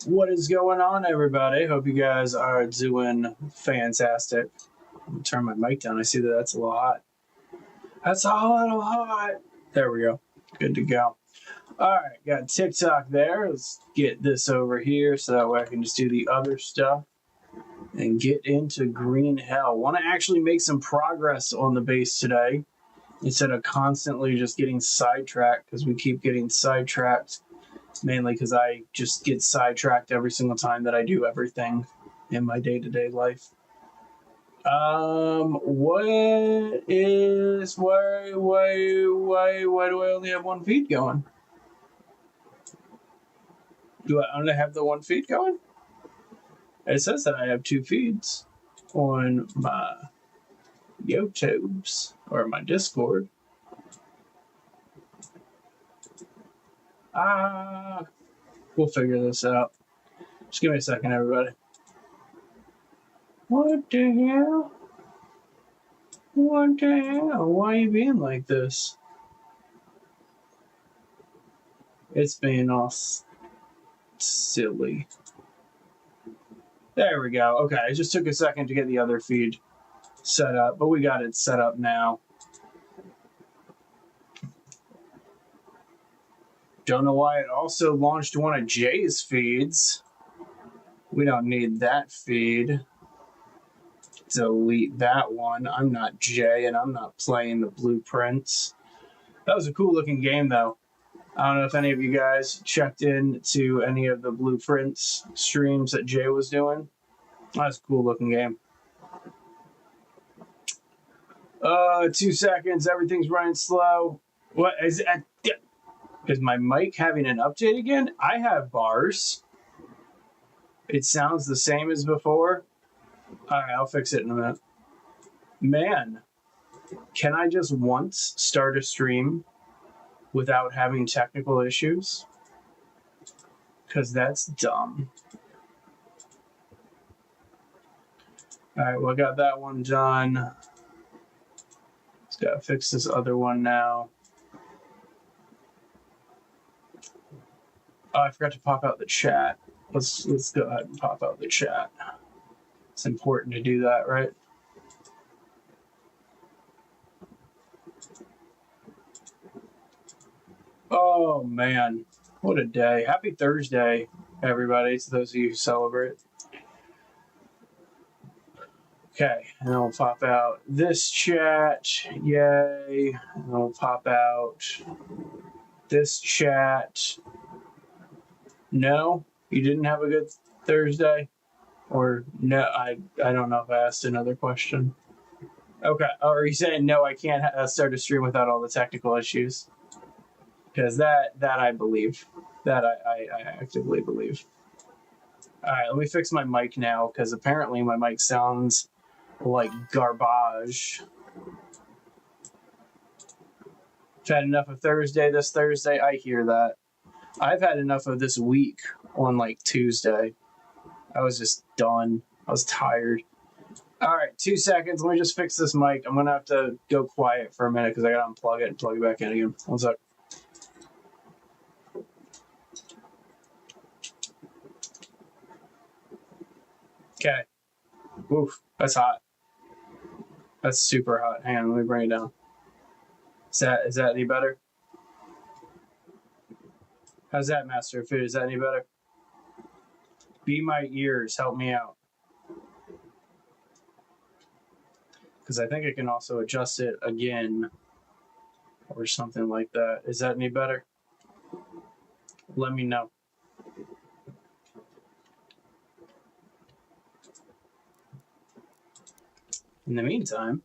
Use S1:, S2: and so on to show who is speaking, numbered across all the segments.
S1: What is going on, everybody? Hope you guys are doing fantastic. I'm gonna turn my mic down. I see that that's a little hot. That's a little hot. There we go. Good to go. All right, got TikTok there. Let's get this over here so that way I can just do the other stuff and get into green hell. Want to actually make some progress on the base today instead of constantly just getting sidetracked because we keep getting sidetracked. Mainly because I just get sidetracked every single time that I do everything in my day-to-day life. What is why do I only have one feed going? Do I only have the one feed going? It says that I have two feeds on my YouTubes or my Discord. We'll figure this out. Just give me a second, everybody. What the hell? What the hell? Why are you being like this? It's being all silly. There we go. Okay, it just took a second to get the other feed set up, but we got it set up now. Don't know why it also launched one of Jay's feeds. We don't need that feed. Delete that one. I'm not Jay, and I'm not playing the blueprints. That was a cool looking game, though. I don't know if any of you guys checked into any of the blueprints streams that Jay was doing. That's a cool looking game. 2 seconds. Everything's running slow. What is it? Is my mic having an update again? I have bars. It sounds the same as before. All right, I'll fix it in a minute. Man, can I just once start a stream without having technical issues? Because that's dumb. All right, well, I got that one done. Just got to fix this other one now. Oh, I forgot to pop out the chat. Let's go ahead and pop out the chat. It's important to do that, right? Oh, man. What a day. Happy Thursday, everybody, to those of you who celebrate. Okay, and then we'll pop out this chat. Yay. And then we'll pop out this chat. No, you didn't have a good Thursday? Or no, I don't know if I asked another question. Okay, are you saying no, I can't start a stream without all the technical issues? Because that I believe. That I actively believe. All right, let me fix my mic now, because apparently my mic sounds like garbage. I've had enough of Thursday this Thursday. I hear that. I've had enough of this week on like Tuesday. I was just done. I was tired. All right, 2 seconds. Let me just fix this mic. I'm going to have to go quiet for a minute because I got to unplug it and plug it back in again. 1 sec. Okay. Oof, that's hot. That's super hot. Hang on, let me bring it down. Is that any better? How's that, Master of Food? Is that any better? Be my ears. Help me out. Because I think I can also adjust it again or something like that. Is that any better? Let me know. In the meantime,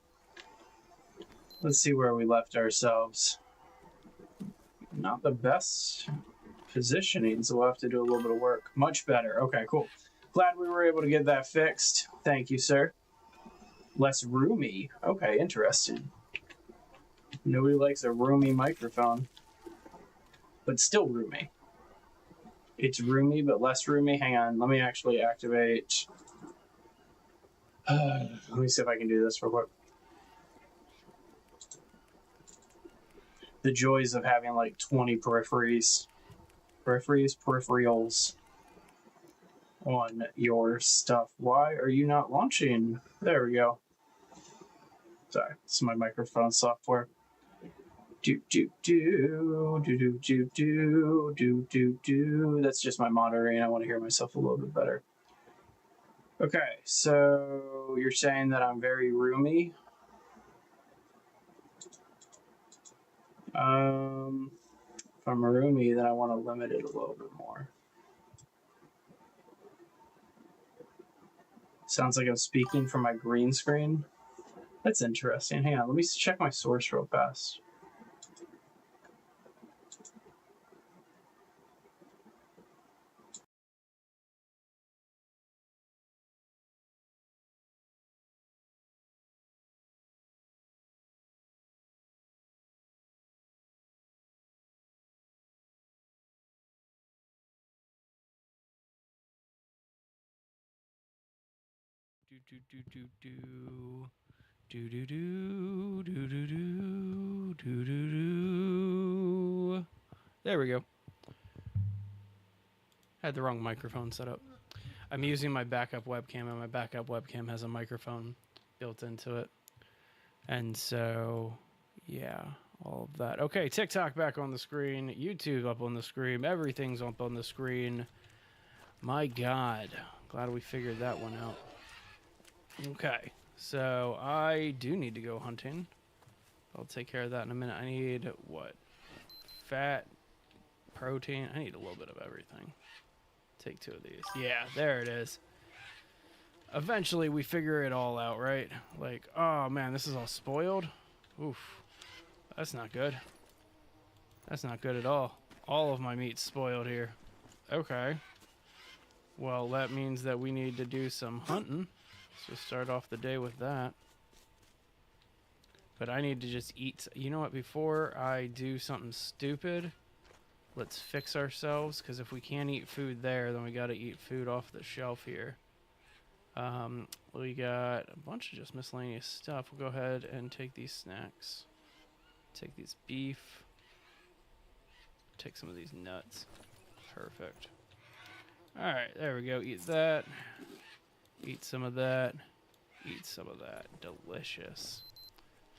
S1: let's see where we left ourselves. Not the best positioning, so we'll have to do a little bit of work. Much better. Okay, cool. Glad we were able to get that fixed. Thank you, sir. Less roomy. Okay, interesting. Nobody likes a roomy microphone, but still roomy. It's roomy, but less roomy. Hang on, let me actually activate. Let me see if I can do this real quick. The joys of having like 20 peripherals. on your stuff. Why are you not launching? There we go. Sorry, this is my microphone software. Do do do do do do do do do do. That's just my monitoring. I want to hear myself a little bit better. Okay, so you're saying that I'm very roomy. If I'm roomy, then I want to limit it a little bit more. Sounds like I'm speaking from my green screen. That's interesting. Hang on, let me check my source real fast.
S2: Do do do do do do do do do do do do do do. There we go. Had the wrong microphone set up. I'm using my backup webcam, and my backup webcam has a microphone built into it. And so, yeah, all of that. Okay, TikTok back on the screen, YouTube up on the screen, everything's up on the screen. My God, glad we figured that one out. Okay, so I do need to go hunting. I'll take care of that in a minute. I need what? Fat, protein. I need a little bit of everything. Take 2 of these. Yeah, there it is. Eventually we figure it all out, right? Like, oh man, this is all spoiled. Oof. That's not good. That's not good at all. All of my meat's spoiled here. Okay. Well, that means that we need to do some hunting. So start off the day with that. But I need to just eat. You know what? Before I do something stupid, let's fix ourselves. Because if we can't eat food there, then we got to eat food off the shelf here. We got a bunch of just miscellaneous stuff. We'll go ahead and take these snacks. Take these beef. Take some of these nuts. Perfect. Alright, there we go. Eat that. Eat some of that. Eat some of that. Delicious.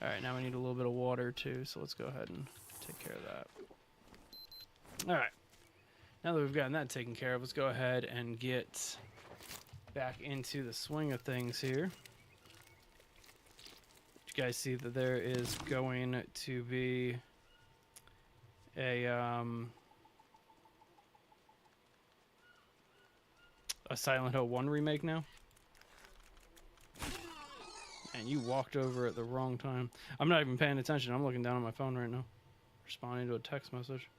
S2: Alright, now we need a little bit of water too, so let's go ahead and take care of that. Alright. Now that we've gotten that taken care of, let's go ahead and get back into the swing of things here. You guys see that there is going to be a Silent Hill 1 remake now? And you walked over at the wrong time. I'm not even paying attention. I'm looking down at my phone right now, responding to a text message.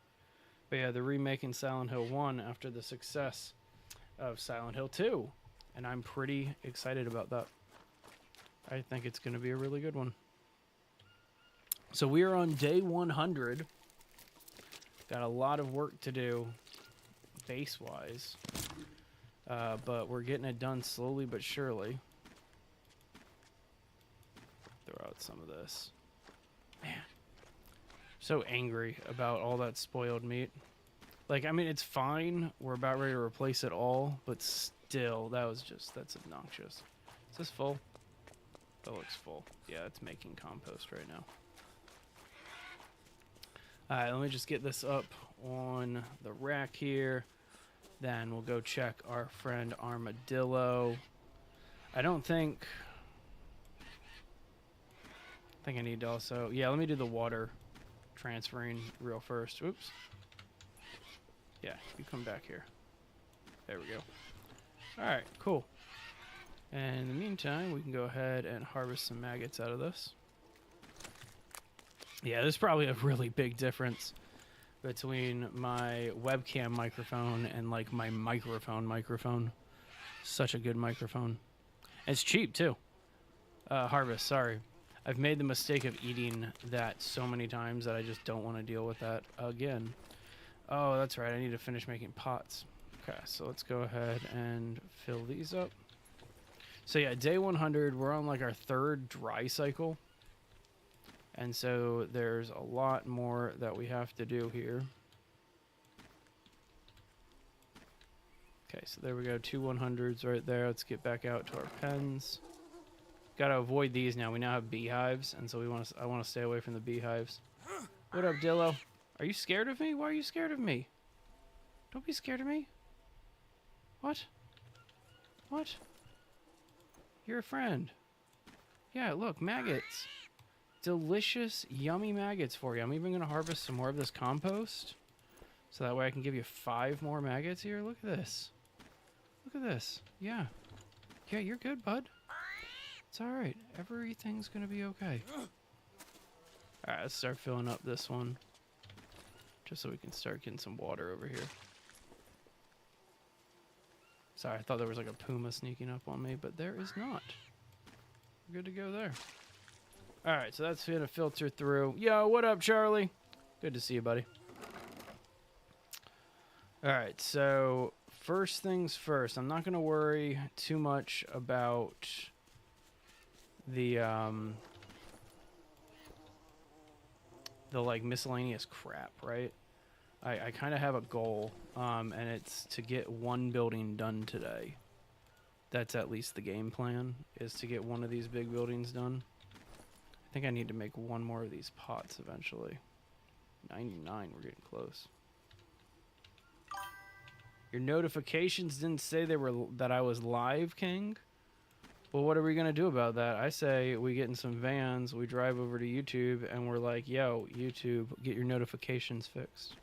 S2: But yeah, they're remaking Silent Hill 1 after the success of Silent Hill 2. And I'm pretty excited about that. I think it's going to be a really good one. So we are on day 100. Got a lot of work to do, base-wise. But we're getting it done slowly but surely. Throw out some of this. Man. So angry about all that spoiled meat. Like, I mean, it's fine. We're about ready to replace it all. But still, that's obnoxious. Is this full? That looks full. Yeah, it's making compost right now. Alright, let me just get this up on the rack here. Then we'll go check our friend Armadillo. I think I need to also... Yeah, let me do the water transferring real first. Oops. Yeah, you come back here. There we go. Alright, cool. And in the meantime, we can go ahead and harvest some maggots out of this. Yeah, there's probably a really big difference between my webcam microphone and like my microphone. Such a good microphone. And it's cheap too. Harvest, sorry. I've made the mistake of eating that so many times that I just don't want to deal with that again. Oh, that's right. I need to finish making pots. Okay, so let's go ahead and fill these up. So yeah, day 100, we're on like our 3rd dry cycle. And so there's a lot more that we have to do here. Okay, so there we go. 2 100s right there. Let's get back out to our pens. Got to avoid these now. We now have beehives, and so I want to stay away from the beehives. What up, Dillo? Are you scared of me? Why are you scared of me? Don't be scared of me. What? What? You're a friend. Yeah, look, maggots. Delicious, yummy maggots for you. I'm even going to harvest some more of this compost. So that way I can give you 5 more maggots here. Look at this. Look at this. Yeah. Yeah, you're good, bud. It's alright. Everything's going to be okay. Alright, let's start filling up this one. Just so we can start getting some water over here. Sorry, I thought there was like a puma sneaking up on me, but there is not. We're good to go there. Alright, so that's going to filter through. Yo, what up, Charlie? Good to see you, buddy. Alright, so first things first. I'm not going to worry too much about the like miscellaneous crap, right? I kind of have a goal, and it's to get 1 building done today. That's at least the game plan, is to get 1 of these big buildings done. I think I need to make 1 more of these pots eventually. 99, we're getting close. Your notifications didn't say that I was live, King. Well, what are we gonna do about that? I say we get in some vans, we drive over to YouTube, and we're like, yo, YouTube, get your notifications fixed.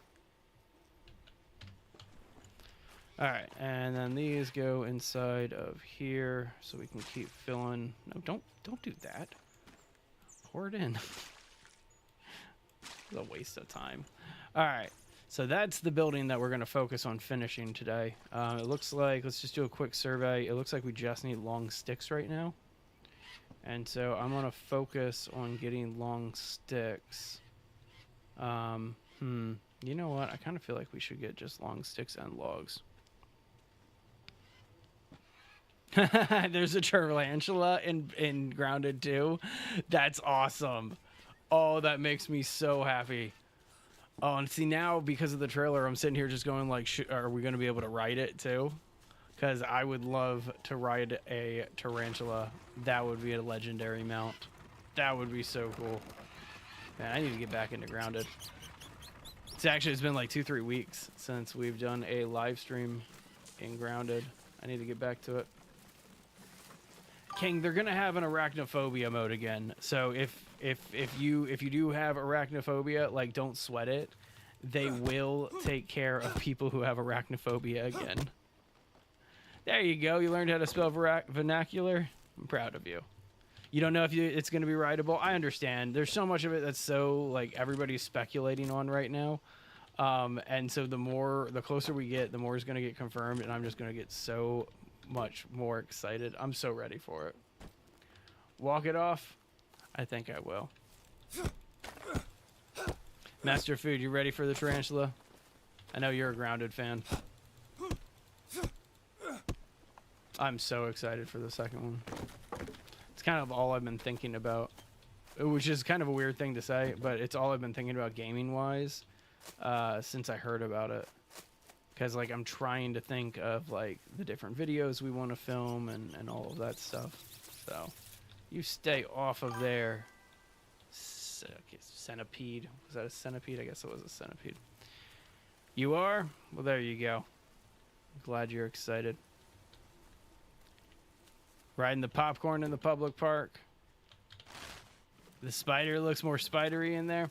S2: Alright, and then these go inside of here so we can keep filling. No, don't do that. Pour it in. It's a waste of time. Alright, so that's the building that we're going to focus on finishing today. It looks like, let's just do a quick survey. It looks like we just need long sticks right now. And so I'm going to focus on getting long sticks. You know what? I kind of feel like we should get just long sticks and logs. There's a tarantula in Grounded too. That's awesome. Oh, that makes me so happy. Oh, and see now because of the trailer, I'm sitting here just going like, are we going to be able to ride it too? Because I would love to ride a tarantula. That would be a legendary mount. That would be so cool. Man, I need to get back into Grounded. It's been like 2-3 weeks since we've done a live stream in Grounded. I need to get back to it. King, they're gonna have an arachnophobia mode again. So if you do have arachnophobia, like don't sweat it. They will take care of people who have arachnophobia again. There you go. You learned how to spell vernacular. I'm proud of you. You don't know if it's going to be rideable. I understand. There's so much of it that's so like everybody's speculating on right now. And so the closer we get, the more is going to get confirmed, and I'm just going to get so much more excited. I'm so ready for it. Walk it off? I think I will. Master Food, you ready for the tarantula? I know you're a Grounded fan. I'm so excited for the second one. It's kind of all I've been thinking about, which is kind of a weird thing to say, but it's all I've been thinking about gaming-wise since I heard about it. Because like I'm trying to think of like the different videos we want to film and all of that stuff. So you stay off of there. Centipede. Was that a centipede? I guess it was a centipede. You are? Well, there you go. Glad you're excited. Riding the popcorn in the public park. The spider looks more spidery in there.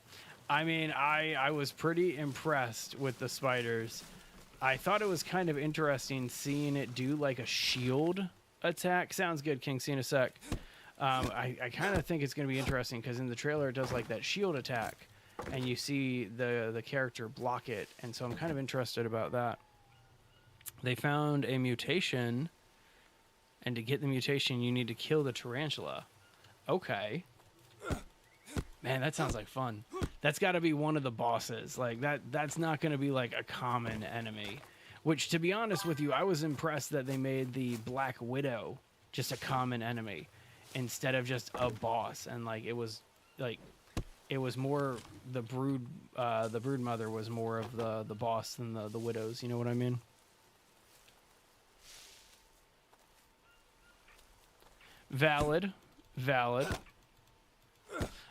S2: I mean, I was pretty impressed with the spiders. I thought it was kind of interesting seeing it do like a shield attack. Sounds good, King. See you in a sec. I kind of think it's going to be interesting because in the trailer it does like that shield attack, and you see the character block it, and so I'm kind of interested about that. They found a mutation, and to get the mutation you need to kill the tarantula. Okay. Man, that sounds like fun. That's got to be one of the bosses. Like that's not going to be like a common enemy. Which, to be honest with you, I was impressed that they made the Black Widow just a common enemy instead of just a boss. And like it was more the brood mother was more of the boss than the widows. You know what I mean? Valid. Valid.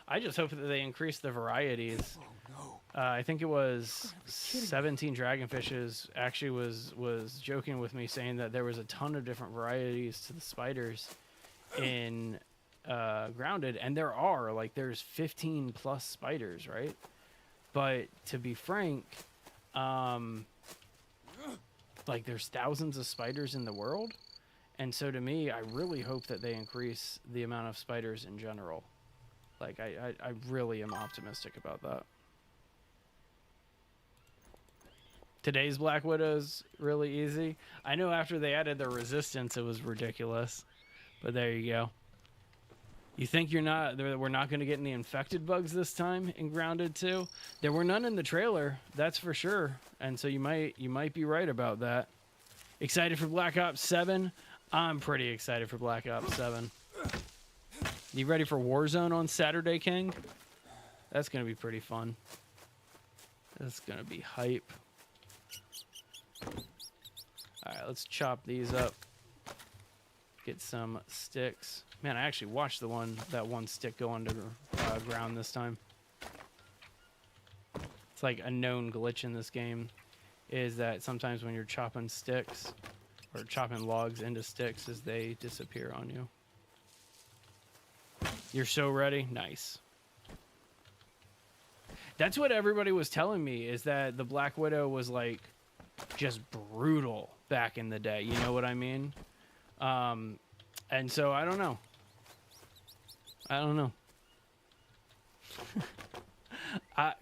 S2: I just hope that they increase the varieties. I think it was 17 Dragonfishes actually was joking with me saying that there was a ton of different varieties to the spiders in Grounded, and there are, like, there's 15 plus spiders, right? But to be frank, like, there's thousands of spiders in the world, and so to me, I really hope that they increase the amount of spiders in general. Like, I really am optimistic about that. Today's Black Widow's really easy. I know after they added the resistance, it was ridiculous. But there you go. You think we're not going to get any infected bugs this time in Grounded 2? There were none in the trailer, that's for sure. And so you might be right about that. Excited for Black Ops 7? I'm pretty excited for Black Ops 7. You ready for Warzone on Saturday, King? That's going to be pretty fun. That's going to be hype. Alright, let's chop these up. Get some sticks. Man, I actually watched that one stick go underground this time. It's like a known glitch in this game, is that sometimes when you're chopping sticks, or chopping logs into sticks, is they disappear on you. You're so ready? Nice. That's what everybody was telling me, is that the Black Widow was like just brutal back in the day. You know what I mean? And so I don't know.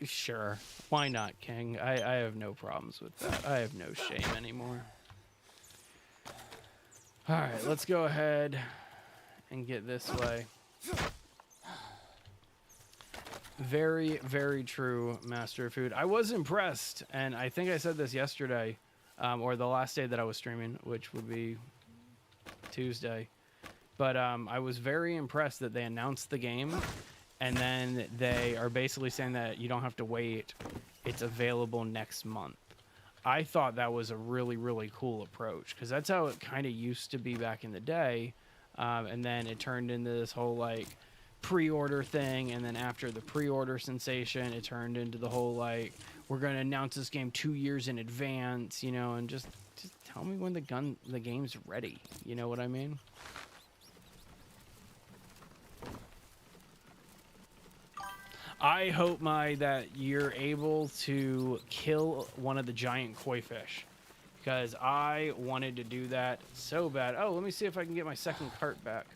S2: Sure. Why not, King? I have no problems with that. I have no shame anymore. All right, let's go ahead and get this way. Very, very true, Master of Food. I was impressed, and I think I said this yesterday, or the last day that I was streaming, which would be Tuesday. But I was very impressed that they announced the game, and then they are basically saying that you don't have to wait. It's available next month. I thought that was a really, really cool approach, because that's how it kind of used to be back in the day. And then it turned into this whole, like, pre-order thing, and then after the pre-order sensation, it turned into the whole, like, we're going to announce this game 2 years in advance, you know, and just tell me when the game's ready. You know what I mean? I hope that you're able to kill one of the giant koi fish, because I wanted to do that so bad. Oh, let me see if I can get my second cart back.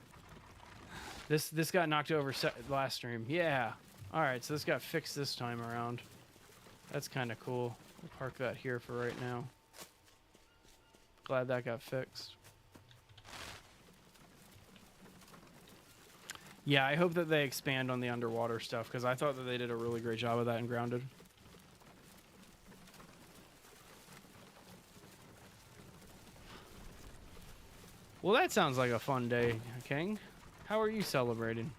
S2: This got knocked over last stream. Yeah. All right, so this got fixed this time around. That's kind of cool. We'll park that here for right now. Glad that got fixed. Yeah, I hope that they expand on the underwater stuff, because I thought that they did a really great job of that in Grounded. Well, that sounds like a fun day, King. How are you celebrating?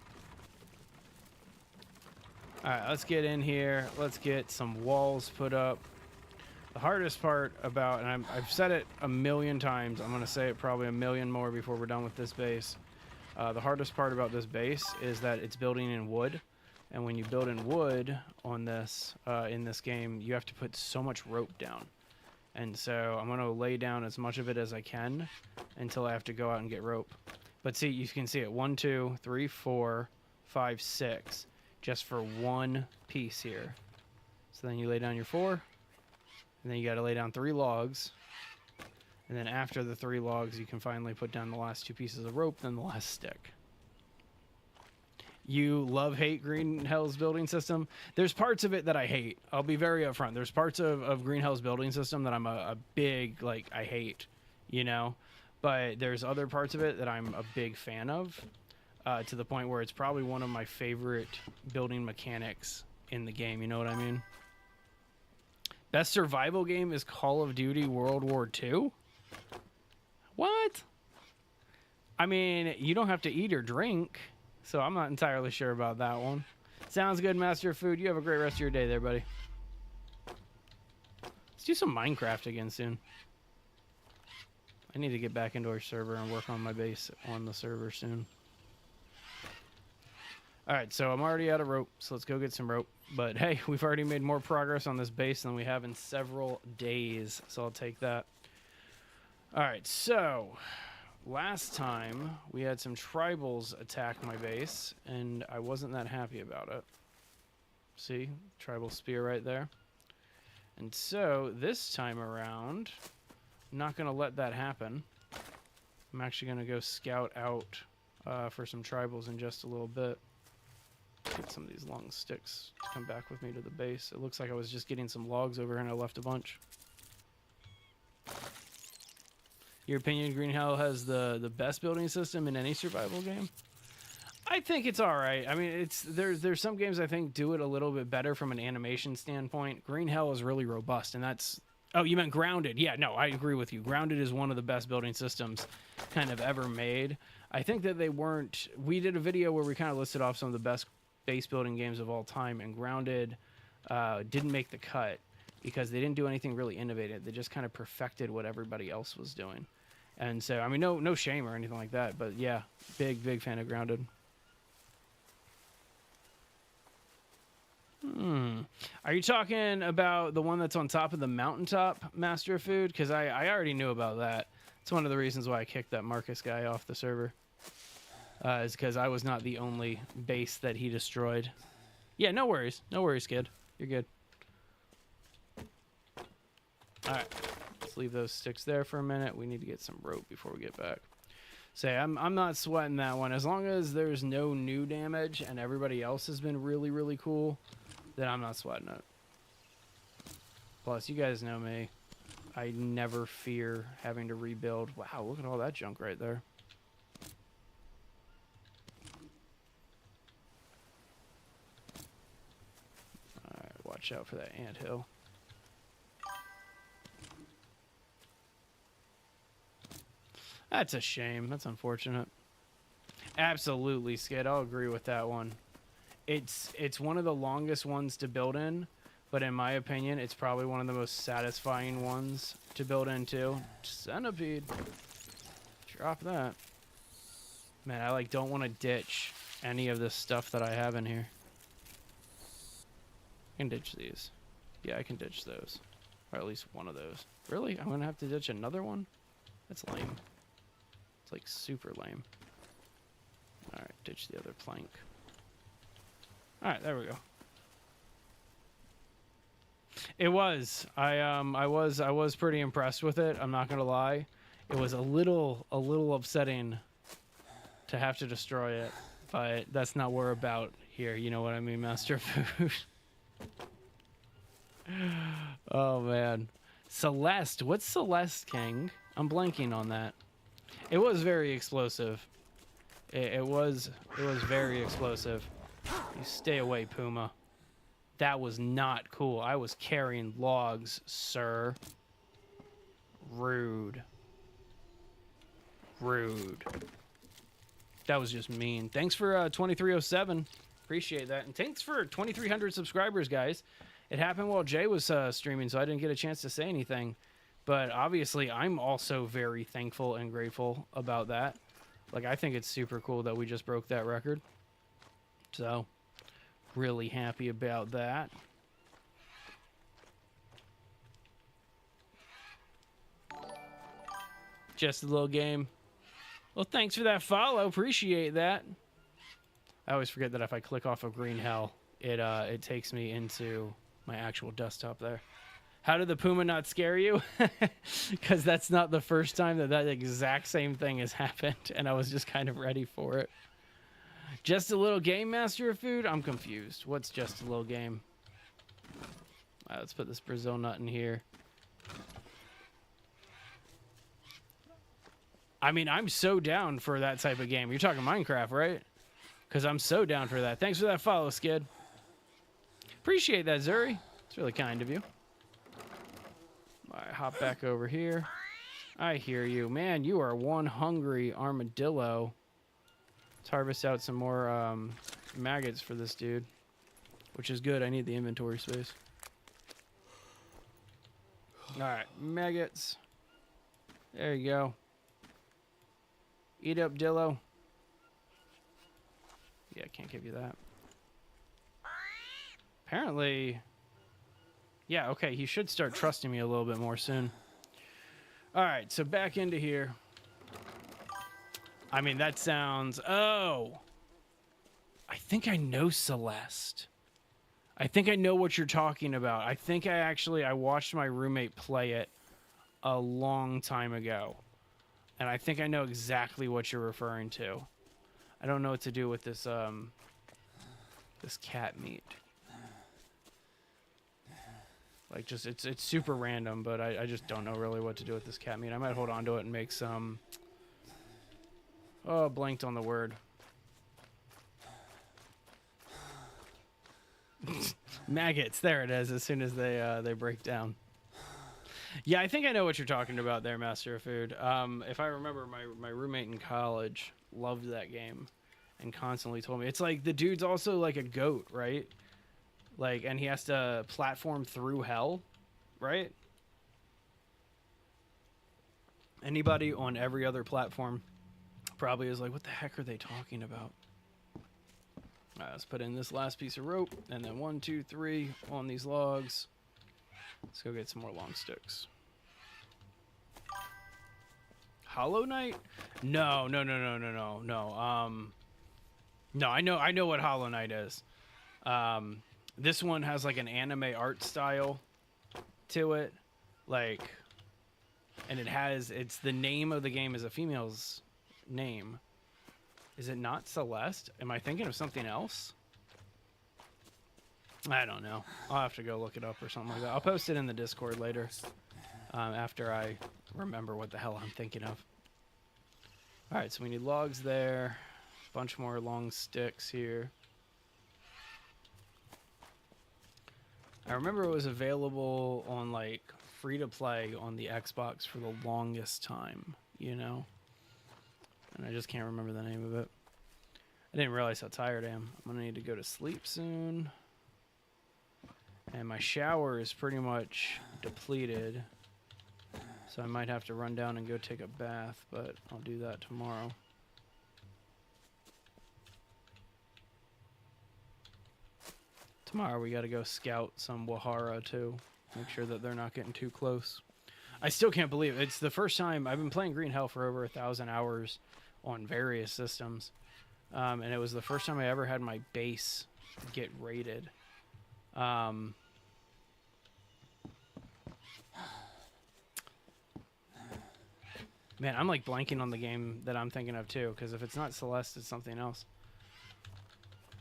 S2: Alright, let's get in here. Let's get some walls put up. The hardest part about, and I've said it a million times, I'm going to say it probably a million more before we're done with this base. The hardest part about this base is that it's building in wood. And when you build in wood on this, in this game, you have to put so much rope down. And so I'm going to lay down as much of it as I can until I have to go out and get rope. But see, you can see it. 1, 2, 3, 4, 5, 6. Just for one piece here. So then you lay down your 4. And then you got to lay down 3 logs. And then after the 3 logs, you can finally put down the last 2 pieces of rope, then the last stick. You hate Green Hell's building system? There's parts of it that I hate. I'll be very upfront. There's parts of Green Hell's building system that I'm a big, like, I hate, you know? But there's other parts of it that I'm a big fan of, to the point where it's probably one of my favorite building mechanics in the game, you know what I mean? Best survival game is Call of Duty World War II? What? I mean, you don't have to eat or drink, so I'm not entirely sure about that one. Sounds good, Master of Food. You have a great rest of your day there, buddy. Let's do some Minecraft again soon. I need to get back into our server and work on my base on the server soon. All right, so I'm already out of rope, so let's go get some rope. But hey, we've already made more progress on this base than we have in several days, so I'll take that. All right, so last time we had some tribals attack my base, and I wasn't that happy about it. See, tribal spear right there. And so this time around, I'm not going to let that happen. I'm actually going to go scout out for some tribals in just a little bit. Get some of these long sticks to come back with me to the base. It looks like I was just getting some logs over here and I left a bunch. Your opinion, Green Hell has the best building system in any survival game? I think it's all right. I mean, there's some games I think do it a little bit better from an animation standpoint. Green Hell is really robust, and that's... Oh, you meant Grounded. Yeah, no, I agree with you. Grounded is one of the best building systems kind of ever made. I think that they weren't... We did a video where we kind of listed off some of the best base building games of all time, and Grounded didn't make the cut because they didn't do anything really innovative. They just kind of perfected what everybody else was doing. And so, I mean, no shame or anything like that, but yeah, big fan of Grounded. Are you talking about the one that's on top of the mountaintop, Master of Food? Because I already knew about that. It's one of the reasons why I kicked that Marcus guy off the server. Is because I was not the only base that he destroyed. Yeah, no worries. No worries, kid. You're good. Alright. Let's leave those sticks there for a minute. We need to get some rope before we get back. Say, I'm not sweating that one. As long as there's no new damage and everybody else has been really, really cool, then I'm not sweating it. Plus, you guys know me. I never fear having to rebuild. Wow, look at all that junk right there. Alright, watch out for that anthill. That's a shame. That's unfortunate. Absolutely, Skid. I'll agree with that one. It's one of the longest ones to build in, but in my opinion, it's probably one of the most satisfying ones to build into. Centipede. Drop that. Man, I don't want to ditch any of this stuff that I have in here. I can ditch these. Yeah, I can ditch those. Or at least one of those. Really? I'm going to have to ditch another one? That's lame. It's super lame. Alright, ditch the other plank. Alright, there we go. It was. I was pretty impressed with it, I'm not gonna lie. It was a little upsetting to have to destroy it, but that's not what we're about here, you know what I mean, Master of Food? Oh man. Celeste, what's Celeste, King? I'm blanking on that. It was very explosive. It was very explosive. You stay away, Puma. That was not cool. I was carrying logs, sir. Rude. Rude. That was just mean. Thanks for 2307. Appreciate that. And thanks for 2,300 subscribers, guys. It happened while Jay was streaming, so I didn't get a chance to say anything. But obviously, I'm also very thankful and grateful about that. I think it's super cool that we just broke that record. So, really happy about that. Just a little game. Well, thanks for that follow. Appreciate that. I always forget that if I click off of Green Hell, it takes me into my actual desktop there. How did the Puma not scare you? Because that's not the first time that exact same thing has happened, and I was just kind of ready for it. Just a little game, Master of Food? I'm confused. What's just a little game? All right, let's put this Brazil nut in here. I mean, I'm so down for that type of game. You're talking Minecraft, right? Because I'm so down for that. Thanks for that follow, Skid. Appreciate that, Zuri. It's really kind of you. All right, hop back over here. I hear you. Man, you are one hungry armadillo. Let's harvest out some more maggots for this dude, which is good. I need the inventory space. All right, maggots. There you go. Eat up, Dillo. Yeah, I can't give you that. Apparently, yeah, okay, he should start trusting me a little bit more soon. All right, so back into here. I mean, that sounds... Oh! I think I know Celeste. I think I know what you're talking about. I think I watched my roommate play it a long time ago. And I think I know exactly what you're referring to. I don't know what to do with this, this cat meat. Like, just, it's super random, but I just don't know really what to do with this cat meat. I might hold on to it and make some... Oh, blanked on the word. Maggots, there it is, as soon as they break down. Yeah, I think I know what you're talking about there, Master of Food. If I remember, my roommate in college loved that game and constantly told me. It's like the dude's also like a goat, right? Like, and he has to platform through hell, right? Anybody on every other platform probably is like, what the heck are they talking about? All right, let's put in this last piece of rope, and then 1, 2, 3 on these logs. Let's go get some more long sticks. Hollow Knight? No. No, I know what Hollow Knight is. This one has like an anime art style to it, like, and it's the name of the game is a female's name. Is it not Celeste? Am I thinking of something else? I don't know. I'll have to go look it up or something like that. I'll post it in the Discord later, after I remember what the hell I'm thinking of. All right, so we need logs there. A bunch more long sticks here. I remember it was available on, like, free-to-play on the Xbox for the longest time, you know? And I just can't remember the name of it. I didn't realize how tired I am. I'm going to need to go to sleep soon. And my shower is pretty much depleted. So I might have to run down and go take a bath, but I'll do that tomorrow. Tomorrow we got to go scout some Wahara too. Make sure that they're not getting too close. I still can't believe it. It's the first time I've been playing Green Hell for over 1,000 hours on various systems. And it was the first time I ever had my base get raided. Man, I'm like blanking on the game that I'm thinking of too, because if it's not Celeste, it's something else.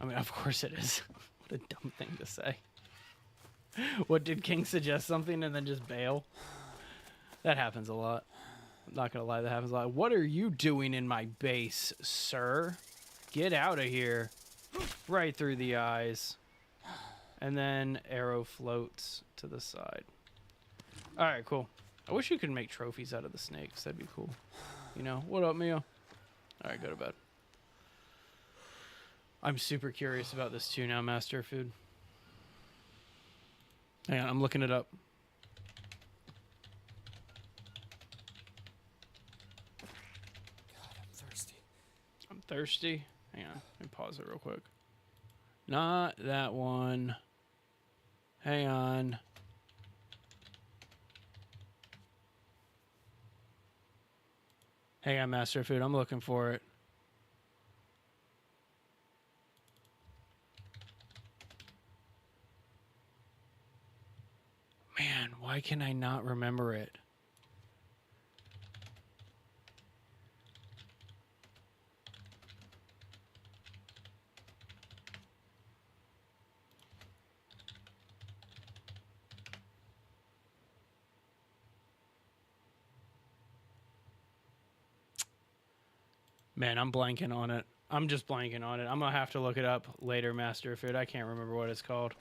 S2: I mean, of course it is. What a dumb thing to say. What, did King suggest something and then just bail? That happens a lot. I'm not gonna lie, that happens a lot. What are you doing in my base, sir? Get out of here. Right through the eyes. And then arrow floats to the side. Alright, cool. I wish you could make trophies out of the snakes. That'd be cool. You know? What up, Mia? Alright, go to bed. I'm super curious about this too now, Master of Food. Hang on, I'm looking it up.
S3: God, I'm thirsty.
S2: I'm thirsty. Hang on, let me pause it real quick. Not that one. Hang on. Hang on, Master of Food. I'm looking for it. Man, why can I not remember it? Man, I'm blanking on it. I'm just blanking on it. I'm going to have to look it up later, Master of Food. I can't remember what it's called.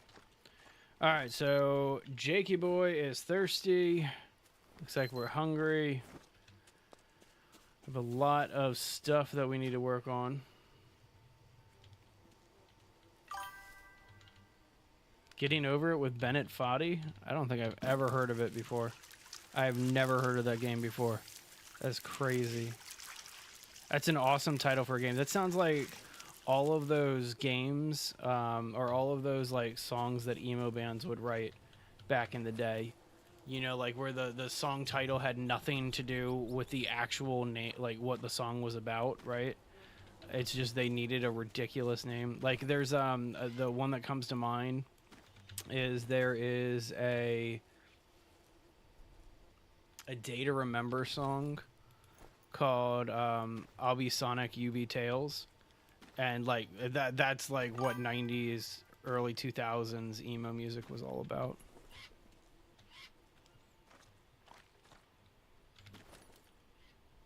S2: All right, so Jakey Boy is thirsty. Looks like we're hungry. We have a lot of stuff that we need to work on. Getting Over It with Bennett Foddy? I don't think I've ever heard of it before. I've never heard of that game before. That's crazy. That's an awesome title for a game. That sounds like all of those games, or all of those like songs that emo bands would write back in the day. You know, like where the song title had nothing to do with the actual name, like what the song was about, right? It's just they needed a ridiculous name. Like there's the one that comes to mind is there is a Day to Remember song called I'll Be Sonic, You Be Tails. And like that's like what 90s, early 2000s emo music was all about.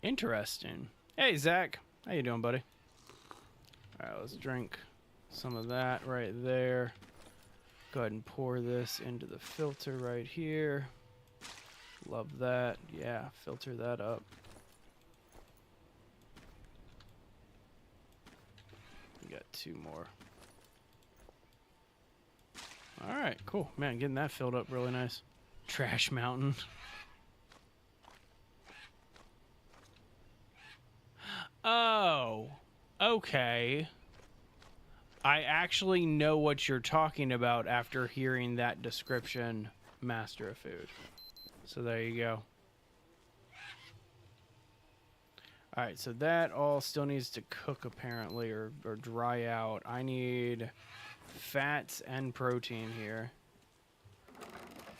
S2: Interesting. Hey, Zach. How you doing, buddy? All right, let's drink some of that right there. Go ahead and pour this into the filter right here. Love that. Yeah, filter that up. We got 2 more. All right, cool. Man, getting that filled up really nice. Trash mountain. Oh, okay. I actually know what you're talking about after hearing that description, Master of Food. So there you go. All right, so that all still needs to cook apparently, or dry out. I need fats and protein here.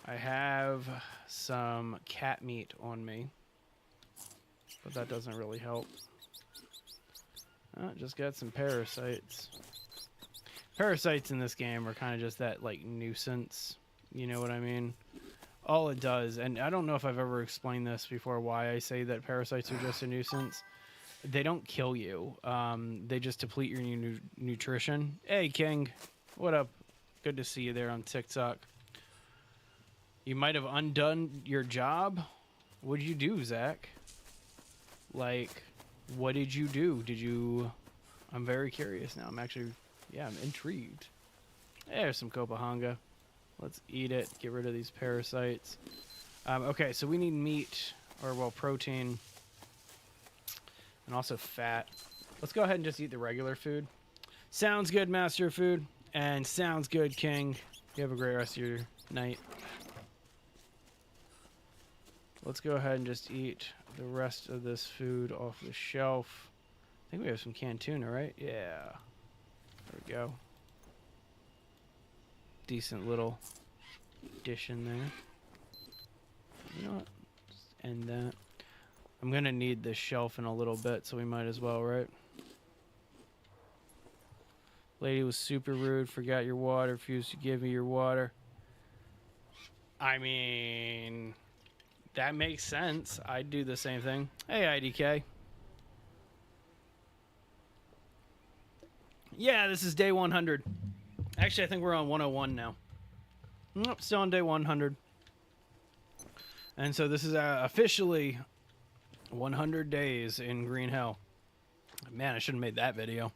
S2: I have some cat meat on me, but that doesn't really help. Just got some parasites. Parasites in this game are kind of just that, like, nuisance. You know what I mean? All it does, and I don't know if I've ever explained this before, why I say that parasites are just a nuisance. They don't kill you. They just deplete your nutrition. Hey, King. What up? Good to see you there on TikTok. You might have undone your job? What did you do, Zach? Like, what did you do? I'm very curious now. I'm intrigued. There's some Copahanga. Let's eat it. Get rid of these parasites. Okay, so we need meat, or, well, protein, and also fat. Let's go ahead and just eat the regular food. Sounds good, Master of Food. And sounds good, King. You have a great rest of your night. Let's go ahead and just eat the rest of this food off the shelf. I think we have some canned tuna, right? Yeah. There we go. Decent little dish in there. You know what? Just end that. I'm gonna need this shelf in a little bit, so we might as well, right? Lady was super rude, forgot your water, refused to give me your water. I mean, that makes sense. I'd do the same thing. Hey, IDK. Yeah, this is day 100. Actually, I think we're on 101 now. Nope, still on day 100. And so this is officially 100 days in Green Hell. Man, I should have made that video.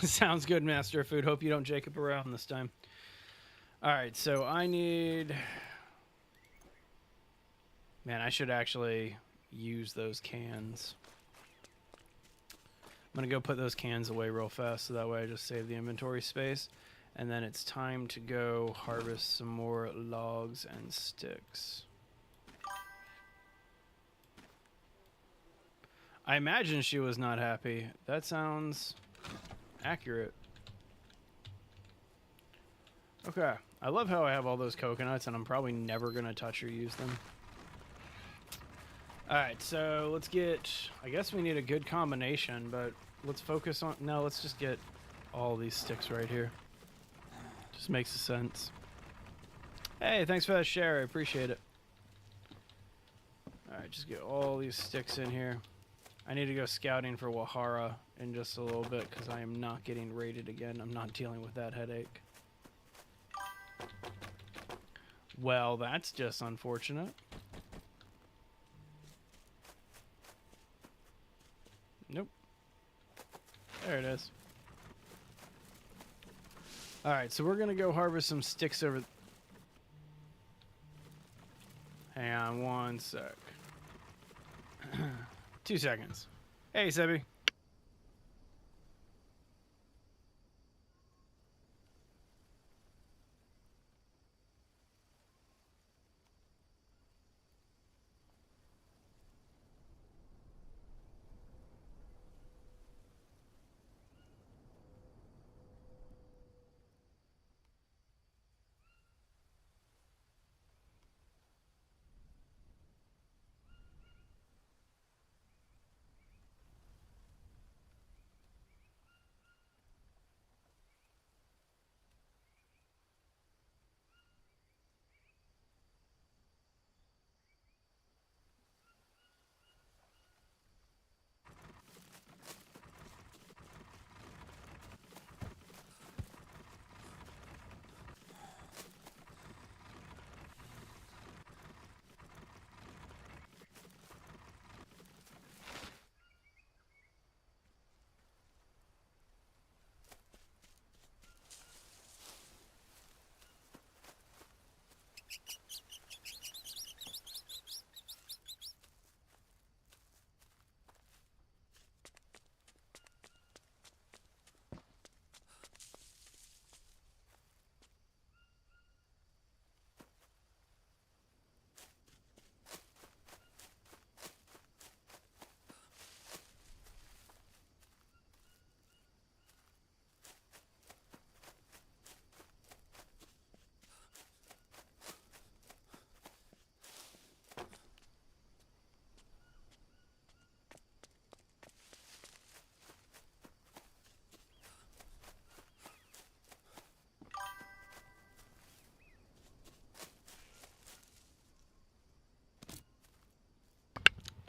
S2: Sounds good, Master of Food. Hope you don't Jacob around this time. All right, so I need... Man, I should actually use those cans. I'm going to go put those cans away real fast, so that way I just save the inventory space. And then it's time to go harvest some more logs and sticks. I imagine she was not happy. That sounds accurate. Okay. I love how I have all those coconuts, and I'm probably never going to touch or use them. Alright, so let's get... I guess we need a good combination, but let's focus on... No, let's just get all these sticks right here. Just makes sense. Hey, thanks for that share. I appreciate it. Alright, just get all these sticks in here. I need to go scouting for Wahara in just a little bit, because I am not getting raided again. I'm not dealing with that headache. Well, that's just unfortunate. Nope. There it is. Alright, so we're going to go harvest some sticks over... Hang on one sec. 2 seconds. Hey, Sebi.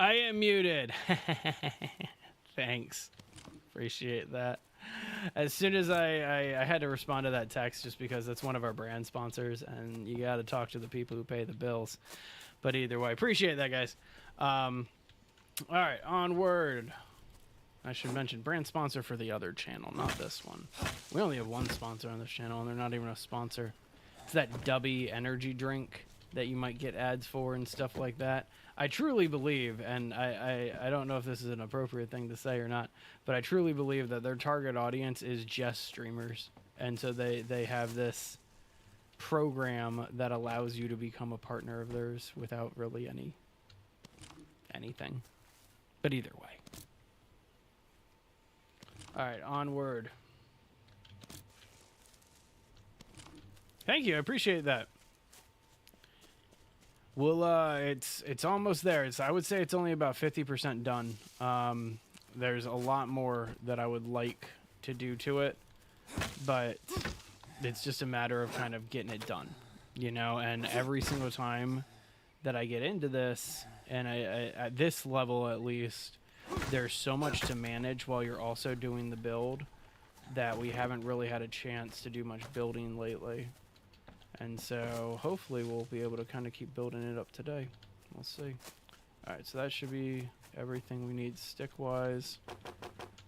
S2: I am muted. Thanks. Appreciate that. As soon as I had to respond to that text just because that's one of our brand sponsors and you got to talk to the people who pay the bills. But either way, appreciate that, guys. All right, onward. I should mention brand sponsor for the other channel, not this one. We only have one sponsor on this channel, and they're not even a sponsor. It's that Dubby energy drink that you might get ads for and stuff like that. I truly believe, and I don't know if this is an appropriate thing to say or not, but I truly believe that their target audience is just streamers. And so they have this program that allows you to become a partner of theirs without really anything. But either way. All right, onward. Thank you, I appreciate that. Well, it's almost there. I would say it's only about 50% done. There's a lot more that I would like to do to it, but it's just a matter of kind of getting it done, you know. And every single time that I get into this, and I at this level at least, there's so much to manage while you're also doing the build that we haven't really had a chance to do much building lately. And so hopefully we'll be able to kind of keep building it up today. We'll see. All right, so that should be everything we need stick-wise.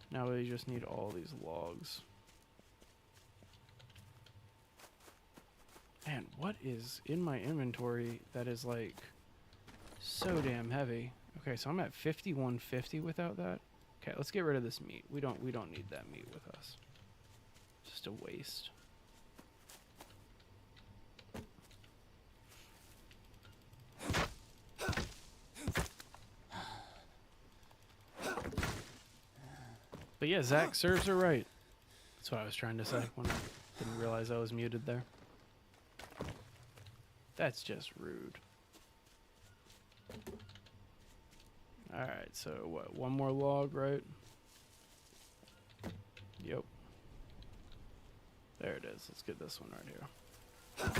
S2: Now we just need all these logs. Man, what is in my inventory that is like so damn heavy? Okay, so I'm at 5150 without that. Okay, let's get rid of this meat. We don't need that meat with us. Just a waste. But yeah, Zach serves her right. That's what I was trying to say when I didn't realize I was muted there. That's just rude. Alright, so what, one more log, right? Yep. There it is. Let's get this one right here.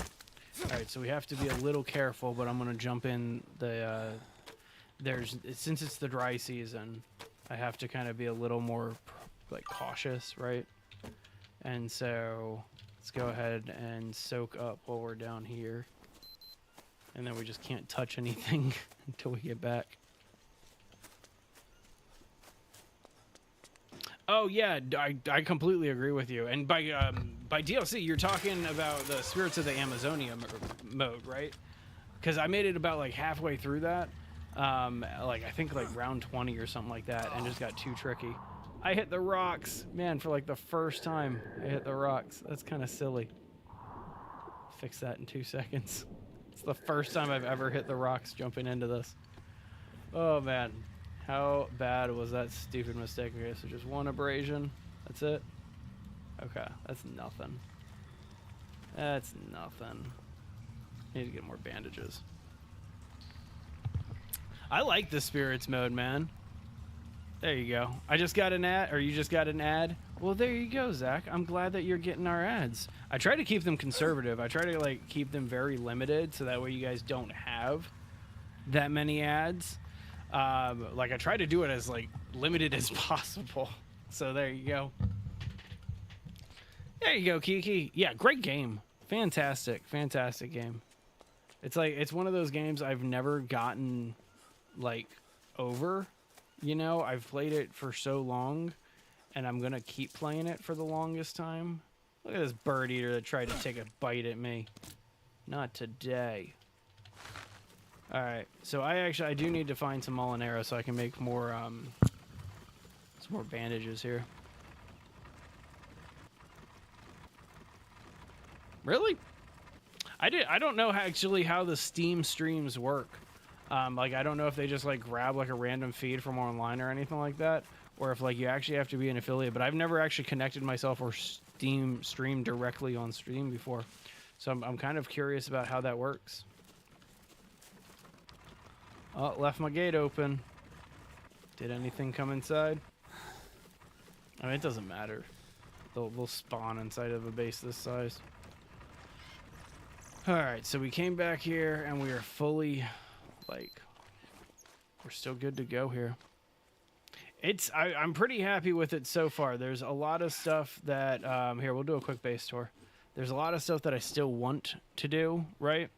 S2: Alright, so we have to be a little careful, but I'm going to jump in the... since it's the dry season, I have to kind of be a little more, like, cautious, right? And so, let's go ahead and soak up while we're down here. And then we just can't touch anything until we get back. Oh yeah, I completely agree with you. And by DLC, you're talking about the Spirits of the Amazonia mode, right? Because I made it about like halfway through that, like I think like round 20 or something like that, and just got too tricky. I hit the rocks, man, for like the first time. I hit the rocks. That's kind of silly. Fix that in 2 seconds. It's the first time I've ever hit the rocks jumping into this. Oh man. How bad was that stupid mistake? Okay, so just one abrasion. That's it? Okay, that's nothing. That's nothing. Need to get more bandages. I like the spirits mode, man. There you go. I just got an ad, or you just got an ad? Well, there you go, Zach. I'm glad that you're getting our ads. I try to keep them conservative. I try to, like, keep them very limited so that way you guys don't have that many ads. Like I try to do it as like limited as possible. So there you go. There you go, Kiki. Yeah, great game. Fantastic, fantastic game. It's like, it's one of those games I've never gotten like over, you know. I've played it for so long and I'm gonna keep playing it for the longest time. Look at this bird eater that tried to take a bite at me. Not today. Alright, so I do need to find some Molinero so I can make more, some more bandages here. Really? I don't know how the Steam streams work. Like, I don't know if they just, like, grab, like, a random feed from online or anything like that, or if, like, you actually have to be an affiliate, but I've never actually connected myself or streamed directly on Steam before. So I'm kind of curious about how that works. Oh, left my gate open. Did anything come inside? I mean, it doesn't matter. They'll spawn inside of a base this size. Alright, so we came back here and we are fully, like, we're still good to go here. I'm pretty happy with it so far. There's a lot of stuff that here, we'll do a quick base tour. There's a lot of stuff that I still want to do, right?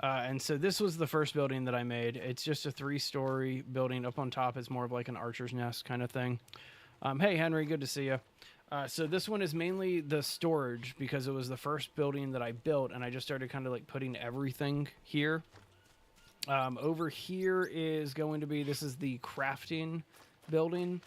S2: And so this was the first building that I made. It's just a 3-story building. Up on top is more of like an archer's nest kind of thing. Hey Henry, good to see you. So this one is mainly the storage because it was the first building that I built, and I just started kind of like putting everything here. Over here is going to be, this is the crafting building,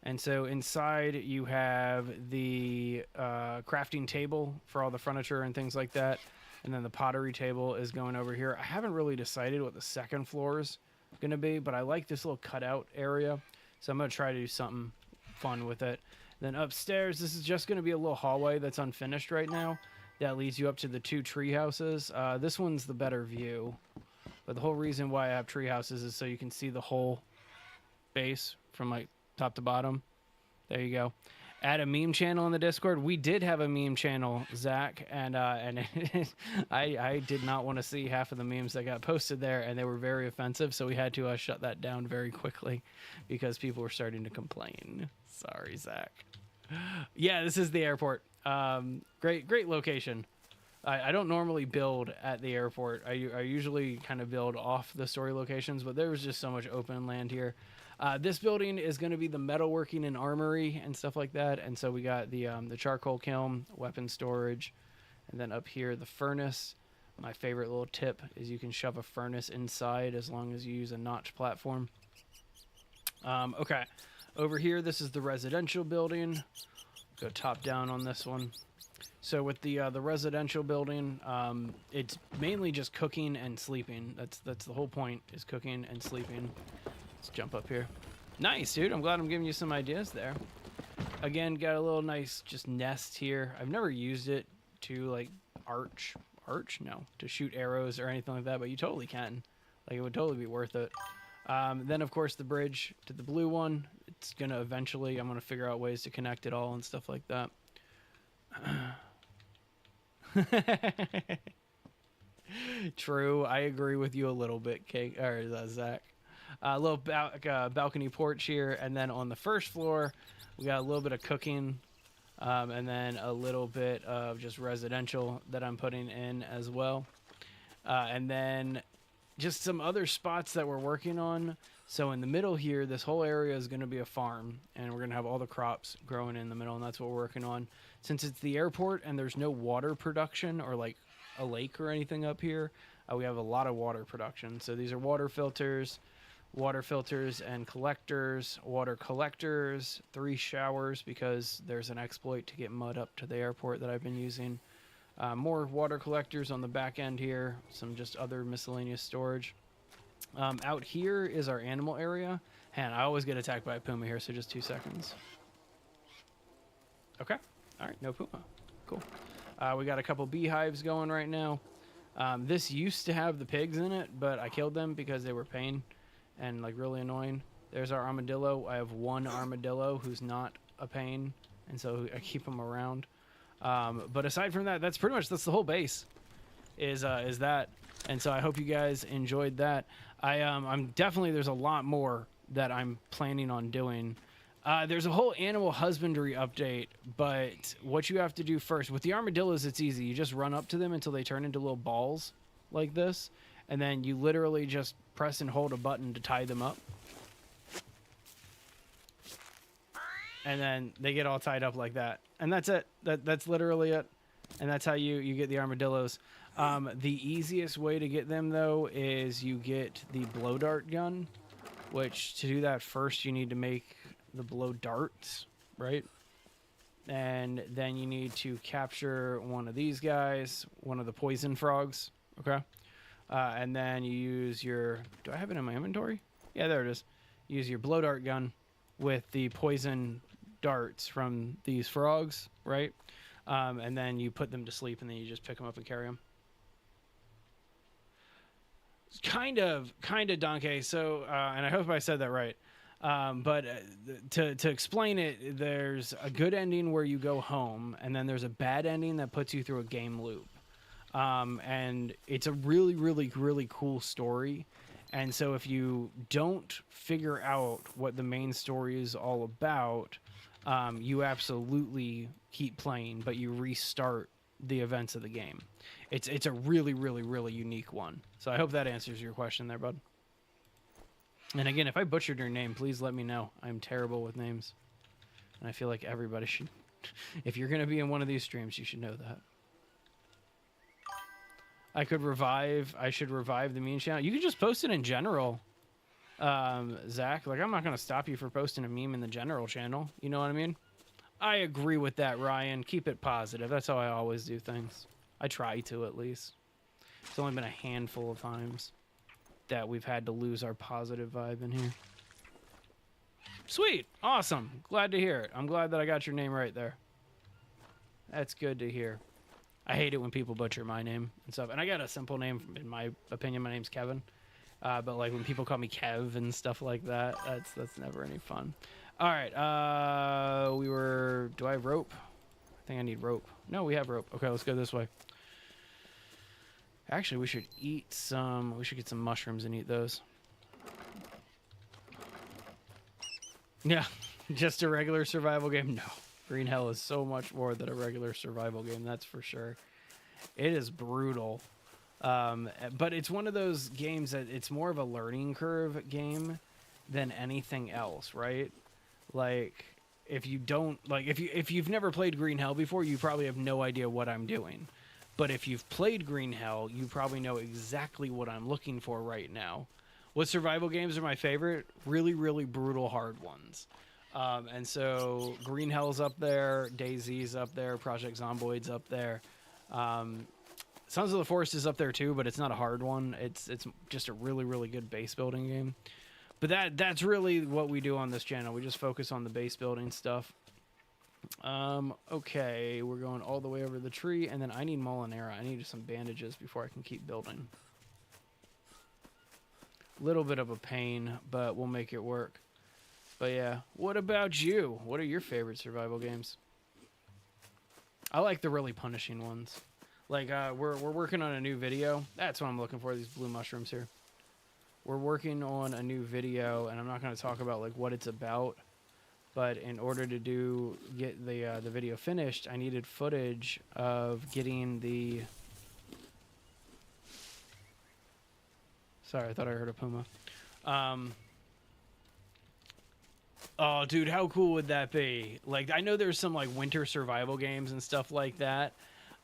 S2: and so inside you have the crafting table for all the furniture and things like that, and then the pottery table is going over here. I haven't really decided what the second floor is going to be, but I like this little cutout area, so I'm going to try to do something fun with it. Then upstairs, this is just going to be a little hallway that's unfinished right now that leads you up to the 2 tree houses. This one's the better view, but the whole reason why I have tree houses is so you can see the whole base from like top to bottom. There you go. Add a meme channel in the Discord. We did have a meme channel, Zach, and I did not want to see half of the memes that got posted there, and they were very offensive, so we had to shut that down very quickly because people were starting to complain. Sorry, Zach. Yeah, this is the airport. Great location. I don't normally build at the airport. I usually kind of build off the story locations, but there was just so much open land here. This building is going to be the metalworking and armory and stuff like that. And so we got the charcoal kiln, weapon storage, and then up here the furnace. My favorite little tip is you can shove a furnace inside as long as you use a notch platform. Okay, over here this is the residential building. Go top down on this one. So with the residential building, it's mainly just cooking and sleeping. That's the whole point, is cooking and sleeping. Let's jump up here. Nice, dude. I'm glad I'm giving you some ideas there. Again, got a little nice just nest here. I've never used it to like to shoot arrows or anything like that, but you totally can. Like, it would totally be worth it. Then of course the bridge to the blue one. It's gonna eventually, I'm gonna figure out ways to connect it all and stuff like that. True, I agree with you a little bit, Zach. A little balcony porch here, and then on the first floor we got a little bit of cooking, and then a little bit of just residential that I'm putting in as well, and then just some other spots that we're working on. So in the middle here, this whole area is going to be a farm, and we're going to have all the crops growing in the middle, and that's what we're working on. Since it's the airport and there's no water production or like a lake or anything up here, we have a lot of water production. So these are water filters and collectors, water collectors, 3 showers because there's an exploit to get mud up to the airport that I've been using. More water collectors on the back end here, some just other miscellaneous storage. Out here is our animal area. And I always get attacked by a puma here, so just 2 seconds. Okay. All right, no puma. Cool. We got a couple beehives going right now. This used to have the pigs in it, but I killed them because they were pain and like really annoying. There's our armadillo. I have 1 armadillo who's not a pain, and so I keep him around. But aside from that, that's the whole base is that. And so I hope you guys enjoyed that. I'm definitely, there's a lot more that I'm planning on doing. There's a whole animal husbandry update, but what you have to do first with the armadillos, it's easy. You just run up to them until they turn into little balls like this, and then you literally just press and hold a button to tie them up, and then they get all tied up like that, and that's it. That's literally it, and that's how you get the armadillos. The easiest way to get them though is you get the blow dart gun, which to do that first you need to make the blow darts, right? And then you need to capture one of these guys, one of the poison frogs, okay? And then you use your, do I have it in my inventory? Yeah, there it is. Use your blow dart gun with the poison darts from these frogs, right? And then you put them to sleep, and then you just pick them up and carry them. Kind of, Donkey. So, and I hope I said that right. But to explain it, there's a good ending where you go home, and then there's a bad ending that puts you through a game loop. And it's a really, really, really cool story. And so if you don't figure out what the main story is all about, you absolutely keep playing, but you restart the events of the game. It's a really, really, really unique one. So I hope that answers your question there, bud. And again, if I butchered your name, please let me know. I'm terrible with names. And I feel like everybody should. If you're going to be in one of these streams, you should know that. I should revive the meme channel. You could just post it in general, Zach. Like, I'm not going to stop you for posting a meme in the general channel. You know what I mean? I agree with that, Ryan. Keep it positive. That's how I always do things. I try to, at least. It's only been a handful of times that we've had to lose our positive vibe in here. Sweet. Awesome. Glad to hear it. I'm glad that I got your name right there. That's good to hear. I hate it when people butcher my name and stuff. And I got a simple name, in my opinion. My name's Kevin. But like when people call me Kev and stuff like that, that's never any fun. All right. Do I have rope? I think I need rope. No, we have rope. Okay, let's go this way. Actually, we should get some mushrooms and eat those. Yeah, just a regular survival game? No. Green Hell is so much more than a regular survival game, that's for sure. It is brutal. But it's one of those games that it's more of a learning curve game than anything else, right? Like, if you've never played Green Hell before, you probably have no idea what I'm doing. But if you've played Green Hell, you probably know exactly what I'm looking for right now. What survival games are my favorite? Really, really brutal, hard ones. And so Green Hell's up there, DayZ's up there, Project Zomboid's up there. Sons of the Forest is up there too, but it's not a hard one. It's just a really, really good base building game. But that's really what we do on this channel. We just focus on the base building stuff. Okay, we're going all the way over the tree, and then I need Molinera. I need some bandages before I can keep building. Little bit of a pain, but we'll make it work. But yeah, what about you? What are your favorite survival games? I like the really punishing ones. Like, we're working on a new video. That's what I'm looking for, these blue mushrooms here. We're working on a new video, and I'm not going to talk about, like, what it's about. But in order to get the video finished, I needed footage of getting the... Sorry, I thought I heard a puma. Oh, dude, how cool would that be? Like, I know there's some, like, winter survival games and stuff like that.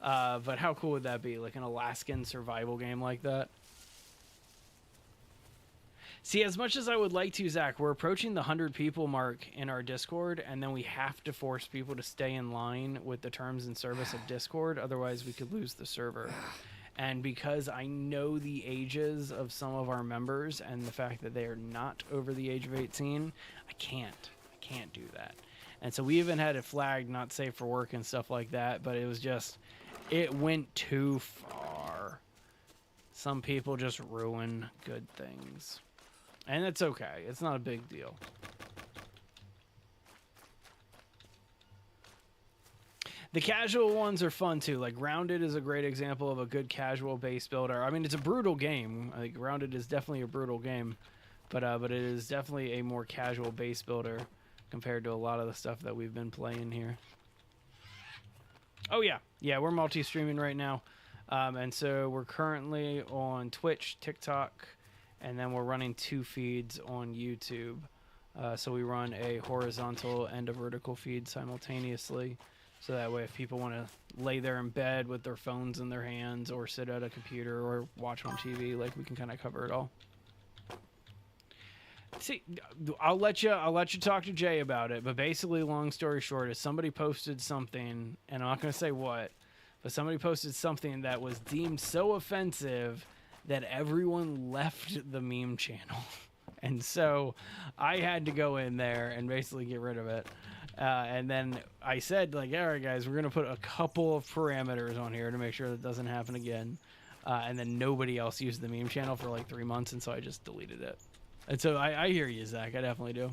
S2: But how cool would that be? Like an Alaskan survival game like that? See, as much as I would like to, Zach, we're approaching the 100 people mark in our Discord, and then we have to force people to stay in line with the terms and service of Discord. Otherwise, we could lose the server. And because I know the ages of some of our members and the fact that they are not over the age of 18, I can't do that. And so we even had it flagged not safe for work and stuff like that, but it was just, it went too far. Some people just ruin good things. And it's okay. It's not a big deal. The casual ones are fun too. Like Grounded is a great example of a good casual base builder. I mean, it's a brutal game. Like Grounded is definitely a brutal game, but it is definitely a more casual base builder compared to a lot of the stuff that we've been playing here. Oh yeah, we're multi-streaming right now, and so we're currently on Twitch, TikTok, and then we're running 2 feeds on YouTube. So we run a horizontal and a vertical feed simultaneously. So that way if people want to lay there in bed with their phones in their hands or sit at a computer or watch on TV, like we can kind of cover it all. See, I'll let you talk to Jay about it, but basically, long story short, is somebody posted something, and I'm not going to say what, but somebody posted something that was deemed so offensive that everyone left the meme channel. And so I had to go in there and basically get rid of it. And then I said, like, all right, guys, we're going to put a couple of parameters on here to make sure that doesn't happen again. And then nobody else used the meme channel for like 3 months, and so I just deleted it. And so I hear you, Zach. I definitely do.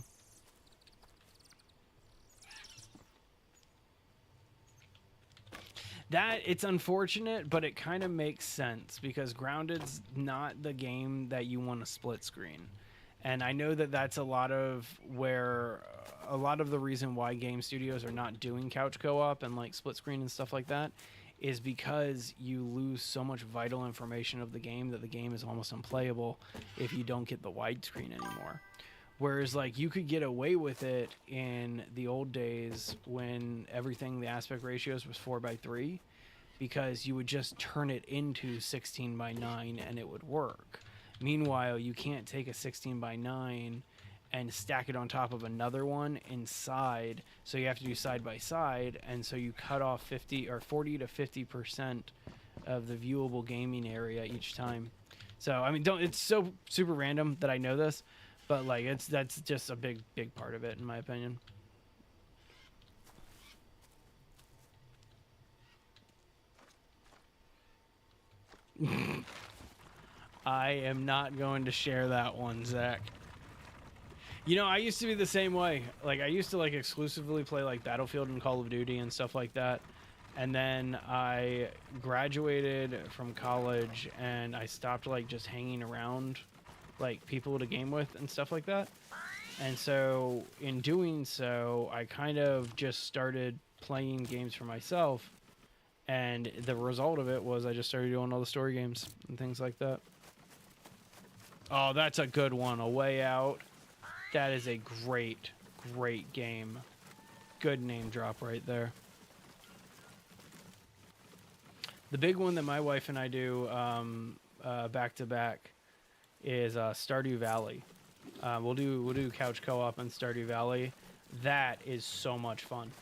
S2: That it's unfortunate, but it kind of makes sense because Grounded's not the game that you want to split screen. And I know that that's a lot of the reason why game studios are not doing couch co-op and like split screen and stuff like that is because you lose so much vital information of the game that the game is almost unplayable if you don't get the widescreen anymore. Whereas like you could get away with it in the old days when everything, the aspect ratios was 4:3, because you would just turn it into 16:9 and it would work. Meanwhile, you can't take a 16:9 and stack it on top of another one inside, so you have to do side by side, and so you cut off 40 to 50% of the viewable gaming area each time. So I mean, it's so super random that I know this, but like that's just a big part of it in my opinion. I am not going to share that one, Zach. You know, I used to be the same way. Like, I used to, like, exclusively play, like, Battlefield and Call of Duty and stuff like that. And then I graduated from college, and I stopped, like, just hanging around, like, people to game with and stuff like that. And so, in doing so, I kind of just started playing games for myself. And the result of it was I just started doing all the story games and things like that. Oh, that's a good one. A Way Out. That is a great game. Good name drop right there. The big one that my wife and I do back to back is Stardew Valley. We'll do couch co-op on Stardew Valley. That is so much fun.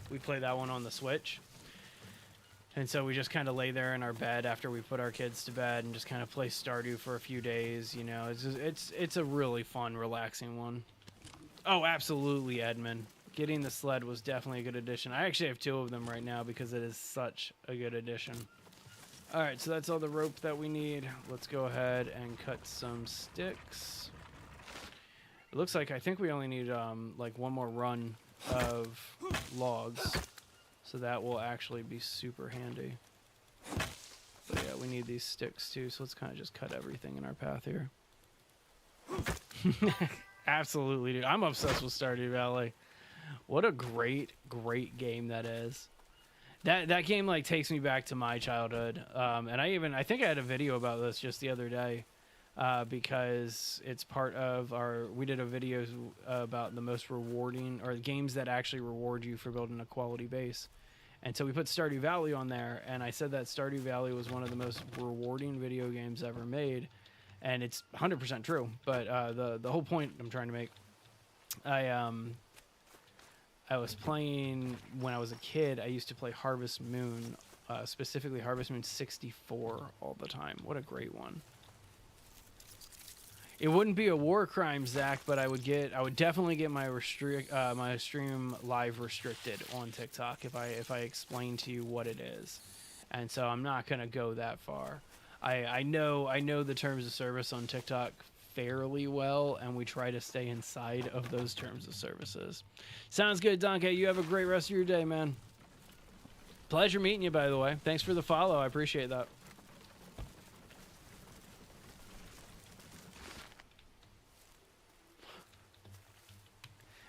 S2: We play that one on the Switch. And so we just kind of lay there in our bed after we put our kids to bed and just kind of play Stardew for a few days. You know, it's a really fun, relaxing one. Oh, absolutely, Edmund. Getting the sled was definitely a good addition. I actually have 2 of them right now because it is such a good addition. All right, so that's all the rope that we need. Let's go ahead and cut some sticks. It looks like I think we only need like one more run of logs. So that will actually be super handy. But yeah, we need these sticks too, so let's kind of just cut everything in our path here. Absolutely, dude. I'm obsessed with Stardew Valley. What a great game that is. That game like takes me back to my childhood. And I think I had a video about this just the other day. Because it's part of we did a video about the most rewarding, or games that actually reward you for building a quality base. And so we put Stardew Valley on there, and I said that Stardew Valley was one of the most rewarding video games ever made. And it's 100% true. But the whole point I'm trying to make, I was playing when I was a kid. I used to play Harvest Moon, specifically Harvest Moon 64 all the time. What a great one. It wouldn't be a war crime, Zach, but I would definitely get my my stream live restricted on TikTok if I explain to you what it is. And so I'm not gonna go that far. I know the terms of service on TikTok fairly well, and we try to stay inside of those terms of services. Sounds good, Donkey. You have a great rest of your day, man. Pleasure meeting you, by the way. Thanks for the follow. I appreciate that.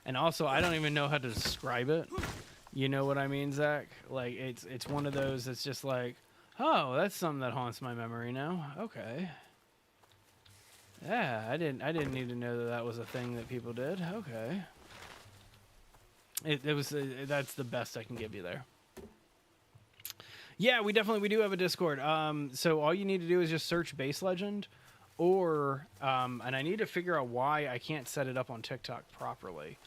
S2: And also, I don't even know how to describe it. You know what I mean, Zach? Like, it's one of those that's just like, oh, that's something that haunts my memory now. Okay. Yeah, I didn't need to know that was a thing that people did. Okay. That's the best I can give you there. Yeah, we do have a Discord. So all you need to do is just search Base Legend, or and I need to figure out why I can't set it up on TikTok properly.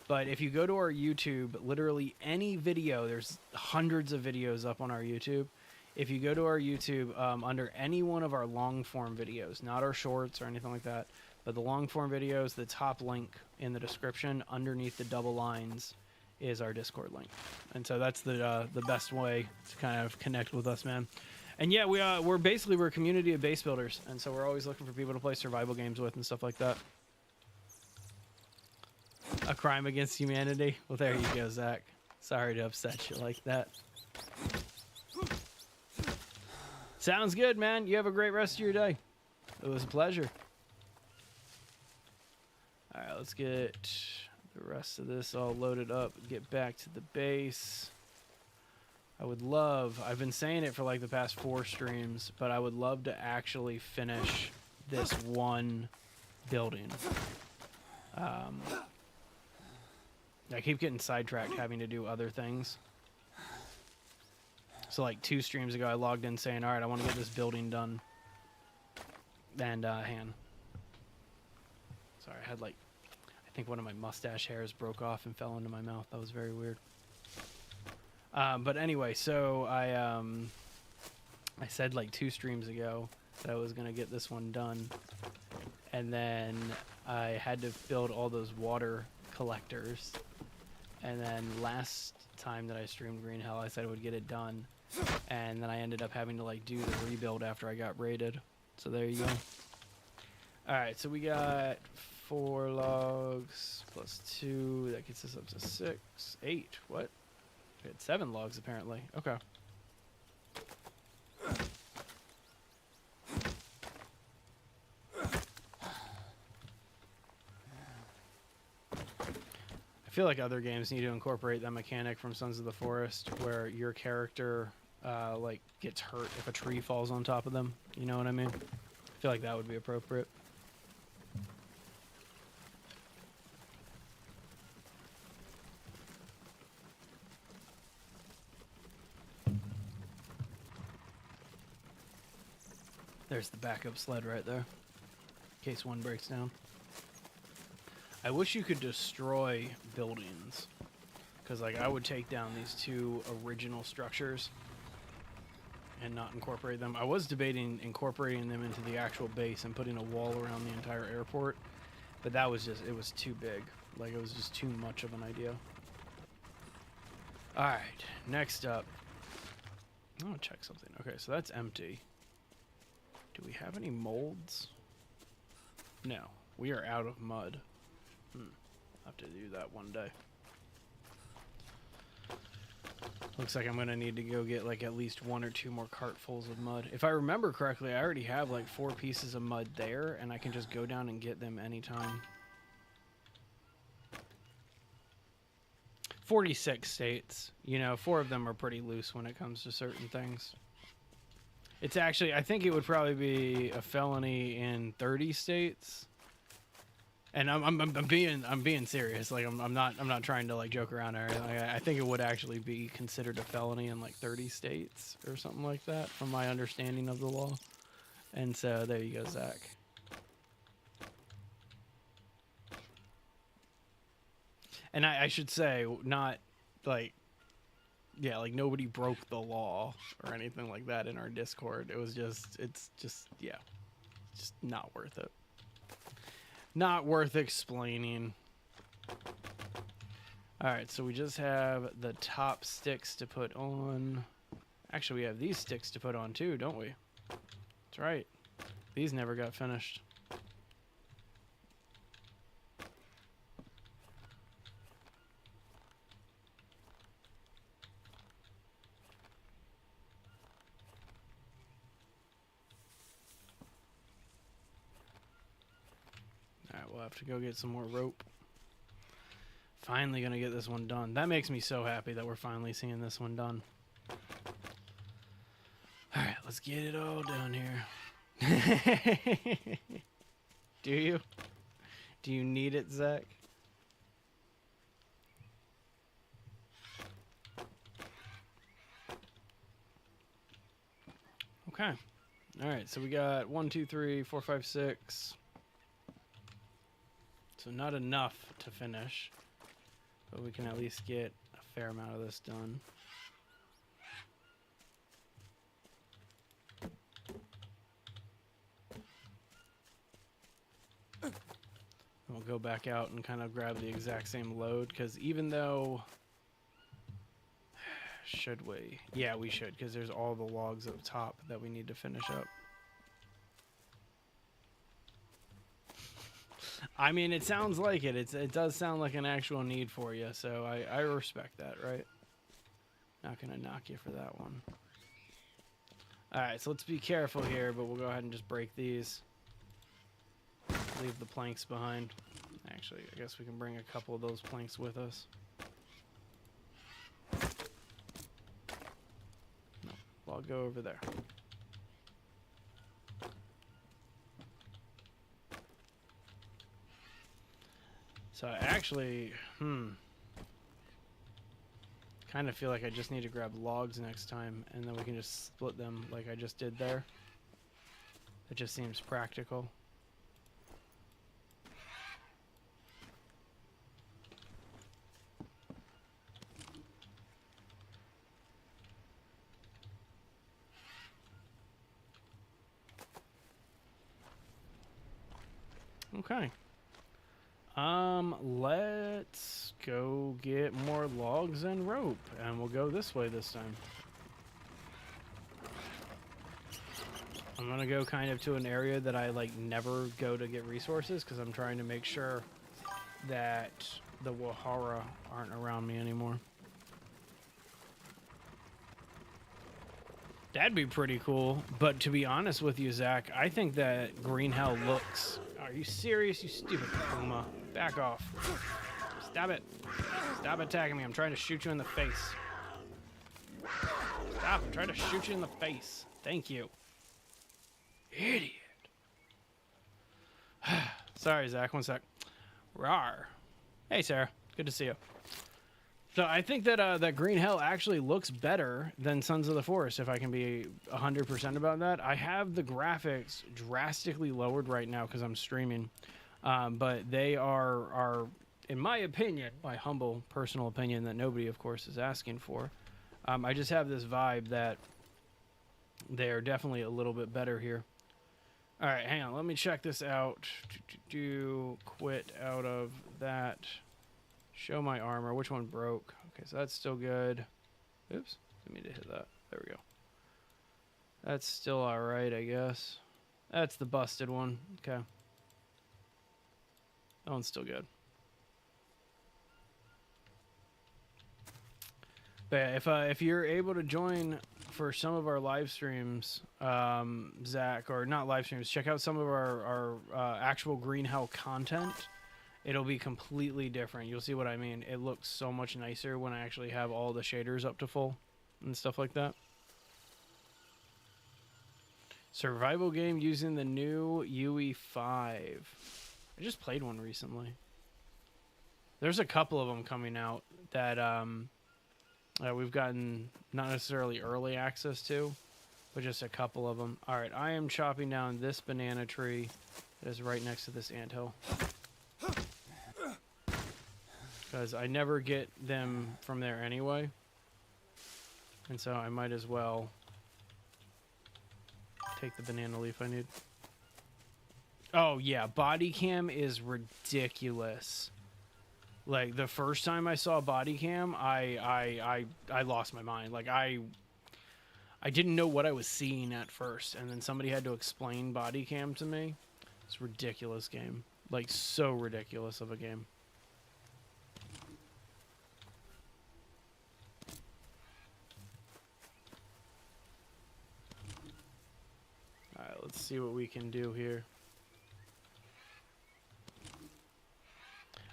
S2: But if you go to our YouTube, literally any video, there's hundreds of videos up on our YouTube. If you go to our YouTube, under any one of our long form videos, not our shorts or anything like that, but the long form videos, the top link in the description underneath the double lines is our Discord link. And so that's the best way to kind of connect with us, man. And yeah, we're a community of base builders, and so we're always looking for people to play survival games with and stuff like that. A crime against humanity? Well, there you go, Zach. Sorry to upset you like that. Sounds good, man. You have a great rest of your day. It was a pleasure. All right, let's get the rest of this all loaded up. Get back to the base. I would love, I've been saying it for like the past 4 streams, but I would love to actually finish this one building. I keep getting sidetracked having to do other things. So like 2 streams ago, I logged in saying, all right, I want to get this building done. And, sorry, I had like, I think one of my mustache hairs broke off and fell into my mouth. That was very weird. But anyway, so I said like 2 streams ago that I was going to get this one done. And then I had to build all those water collectors. And then last time that I streamed Green Hell, I said I would get it done. And then I ended up having to like do the rebuild after I got raided. So there you go. Alright, so we got 4 logs plus 2. That gets us up to 6, 8. What? We had 7 logs apparently. Okay. I feel like other games need to incorporate that mechanic from Sons of the Forest where your character like gets hurt if a tree falls on top of them. You know what I mean? I feel like that would be appropriate. There's the backup sled right there, in case one breaks down. I wish you could destroy buildings, because like I would take down these 2 original structures and not incorporate them. I was debating incorporating them into the actual base and putting a wall around the entire airport, but that was just, it was too big. Like it was just too much of an idea. All right, next up, I want to check something. Okay, so that's empty. Do we have any molds? No, we are out of mud. I'll have to do that one day. Looks like I'm gonna need to go get like at least 1 or 2 more cartfuls of mud. If I remember correctly, I already have like 4 pieces of mud there, and I can just go down and get them anytime. 46 states. You know, 4 of them are pretty loose when it comes to certain things. It's actually, I think it would probably be a felony in 30 states. And I'm being serious. Like I'm not trying to like joke around or anything. Like, I think it would actually be considered a felony in like 30 states or something like that, from my understanding of the law. And so there you go, Zach. And I should say, not like, yeah, like nobody broke the law or anything like that in our Discord. It was just, it's just, yeah, just not worth it. Not worth explaining. Alright, so we just have the top sticks to put on. Actually, we have these sticks to put on too, don't we? That's right. These never got finished. We'll have to go get some more rope. Finally gonna get this one done. That makes me so happy that we're finally seeing this one done. Alright, let's get it all done here. Do you? Do you need it, Zach? Okay. Alright, so we got 1, 2, 3, 4, 5, 6. So not enough to finish, but we can at least get a fair amount of this done. We'll go back out and kind of grab the exact same load, because even though... Should we? Yeah, we should, because there's all the logs up top that we need to finish up. I mean, it sounds like it. It does sound like an actual need for you, so I respect that, right? Not gonna knock you for that one. All right, so let's be careful here, but we'll go ahead and just break these. Leave the planks behind. Actually, I guess we can bring a couple of those planks with us. No, well, I'll go over there. So I actually, kind of feel like I just need to grab logs next time, and then we can just split them like I just did there. It just seems practical. Okay. Let's go get more logs and rope, and we'll go this way this time. I'm gonna go kind of to an area that I like never go to get resources because I'm trying to make sure that the Wahara aren't around me anymore. That'd be pretty cool, but to be honest with you, Zach, I think that green hell looks... Are you serious, you stupid Puma? Back off. Stop it. Stop attacking me. I'm trying to shoot you in the face. Stop. I'm trying to shoot you in the face. Thank you. Idiot. Sorry, Zach. One sec. Rawr. Hey, Sarah. Good to see you. So I think that that Green Hell actually looks better than Sons of the Forest, if I can be 100% about that. I have the graphics drastically lowered right now because I'm streaming. But they are, in my opinion, my humble personal opinion that nobody, of course, is asking for. I just have this vibe that they're definitely a little bit better here. All right, hang on. Let me check this out. Quit out of that. Show my armor. Which one broke? Okay, so that's still good. Oops. Didn't mean to hit that. There we go. That's still alright, I guess. That's the busted one. Okay. That one's still good. But yeah, if you're able to join for some of our live streams, Zach, or not live streams, check out some of our actual Green Hell content. It'll be completely different. You'll see what I mean. It looks so much nicer when I actually have all the shaders up to full and stuff like that. Survival game using the new UE5. I just played one recently. There's a couple of them coming out that we've gotten not necessarily early access to, but just a couple of them. All right, I am chopping down this banana tree that is right next to this anthill. Because I never get them from there anyway. And so I might as well take the banana leaf I need. Oh yeah, body cam is ridiculous. Like the first time I saw body cam, I lost my mind. Like I didn't know what I was seeing at first, and then somebody had to explain body cam to me. It's a ridiculous game. Like so ridiculous of a game. Alright, let's see what we can do here.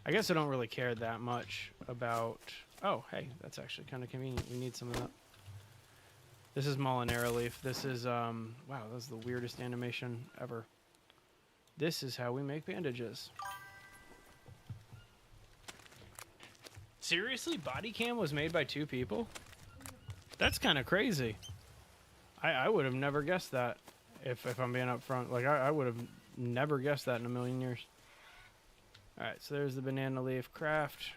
S2: I guess I don't really care that much about... Oh, hey, that's actually kind of convenient. We need some of that. This is Molinera leaf. This is, wow, that was the weirdest animation ever. This is how we make bandages. Seriously? Body cam was made by 2 people? That's kind of crazy. I would have never guessed that. If I'm being upfront, like I would have never guessed that in a million years. All right, so there's the banana leaf craft.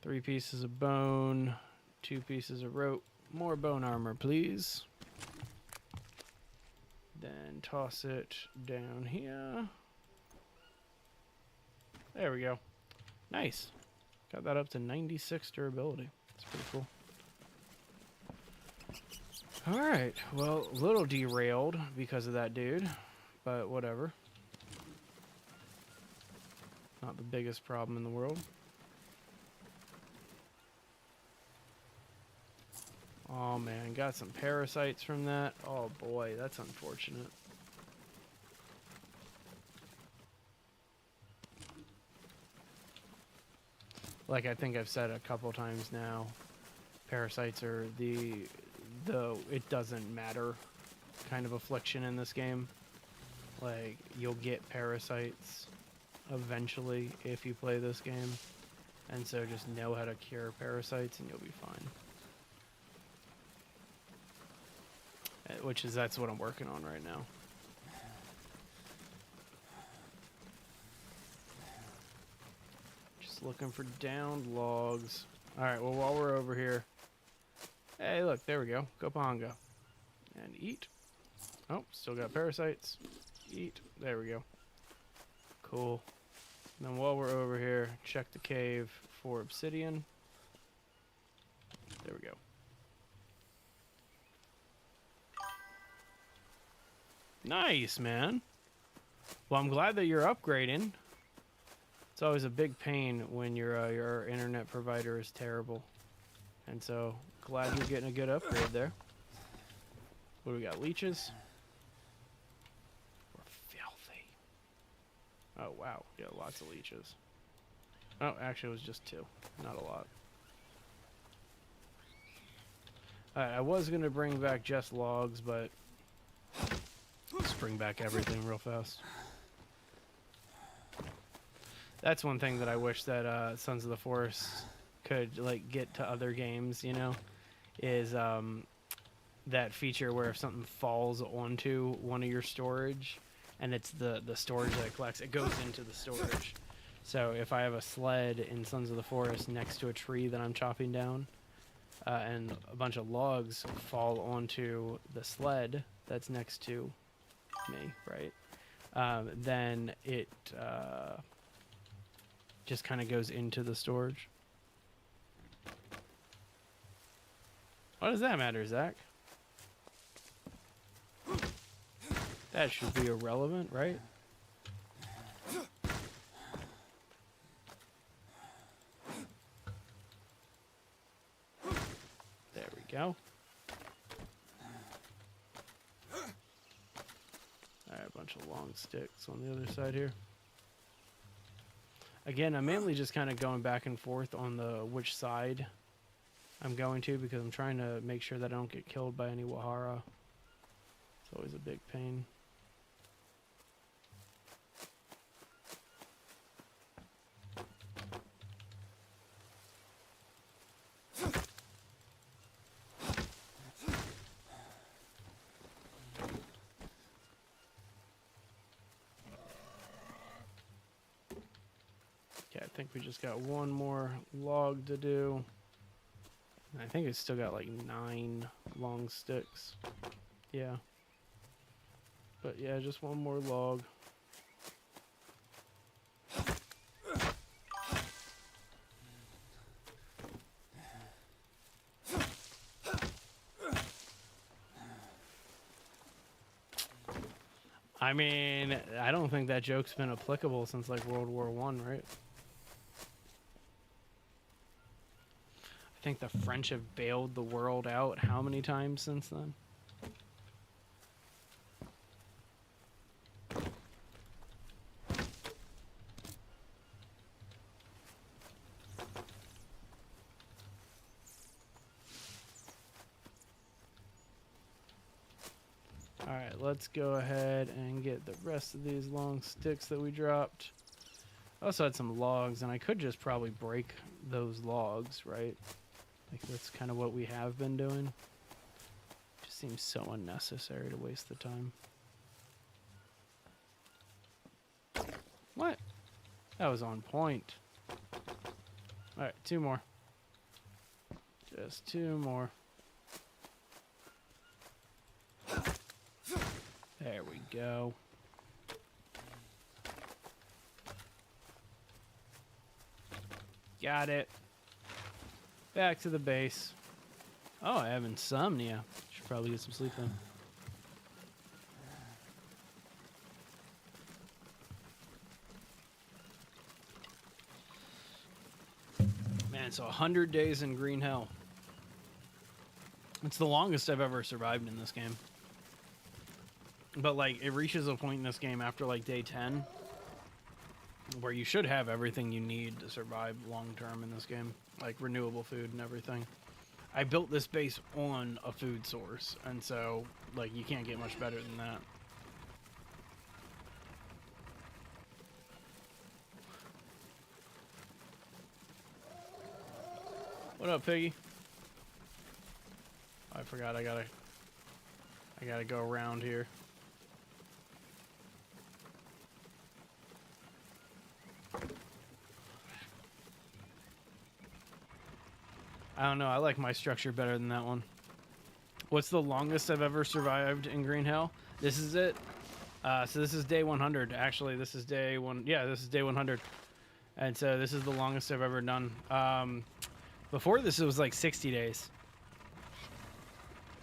S2: 3 pieces of bone, 2 pieces of rope, more bone armor, please. Then toss it down here. There we go. Nice. Got that up to 96 durability. That's pretty cool. Alright, well, a little derailed because of that dude, but whatever. Not the biggest problem in the world. Oh man, got some parasites from that. Oh boy, that's unfortunate. Like I think I've said a couple times now, parasites are the it doesn't matter kind of affliction in this game. Like you'll get parasites eventually if you play this game. And so just know how to cure parasites and you'll be fine. That's what I'm working on right now. Just looking for downed logs. Alright, well while we're over here. Hey look, there we go. Go Pongo. And eat. Oh, still got parasites. Eat. There we go. Cool. And then while we're over here, check the cave for obsidian. There we go. Nice, man. Well, I'm glad that you're upgrading. It's always a big pain when your internet provider is terrible. And so, glad you're getting a good upgrade there. What do we got? Leeches? We're filthy. Oh, wow. Yeah, lots of leeches. Oh, actually, it was just 2. Not a lot. Alright, I was going to bring back just logs, but let's bring back everything real fast. That's one thing that I wish that Sons of the Forest could like get to other games, you know, is that feature where if something falls onto one of your storage and it's the storage that it collects, it goes into the storage. So if I have a sled in Sons of the Forest next to a tree that I'm chopping down, and a bunch of logs fall onto the sled that's next to me, right? Then it just kind of goes into the storage. What does that matter, Zach? That should be irrelevant, right? There we go. Alright, a bunch of long sticks on the other side here. Again, I'm mainly just kind of going back and forth on which side I'm going to because I'm trying to make sure that I don't get killed by any Wahara. It's always a big pain. Okay, I think we just got one more log to do. I think it's still got like 9 long sticks. Yeah. But yeah, just one more log. I mean, I don't think that joke's been applicable since like World War I, right? I think the French have bailed the world out how many times since then? Alright, let's go ahead and get the rest of these long sticks that we dropped. I also had some logs, and I could just probably break those logs, right? Like, that's kind of what we have been doing. Just seems so unnecessary to waste the time. What? That was on point. Alright, 2 more. Just 2 more. There we go. Got it. Back to the base. Oh, I have insomnia. Should probably get some sleep then. Man, so 100 days in green hell. It's the longest I've ever survived in this game. But, like, it reaches a point in this game after, like, day 10 where you should have everything you need to survive long-term in this game. Like, renewable food and everything. I built this base on a food source, and so, like, you can't get much better than that. What up, Piggy? Oh, I forgot I gotta go around here. I don't know, I like my structure better than that one. What's the longest I've ever survived in Green Hell? This is it. So this is day 100. Actually, this is day one. Yeah, this is day 100. And so this is the longest I've ever done. Before this, it was like 60 days.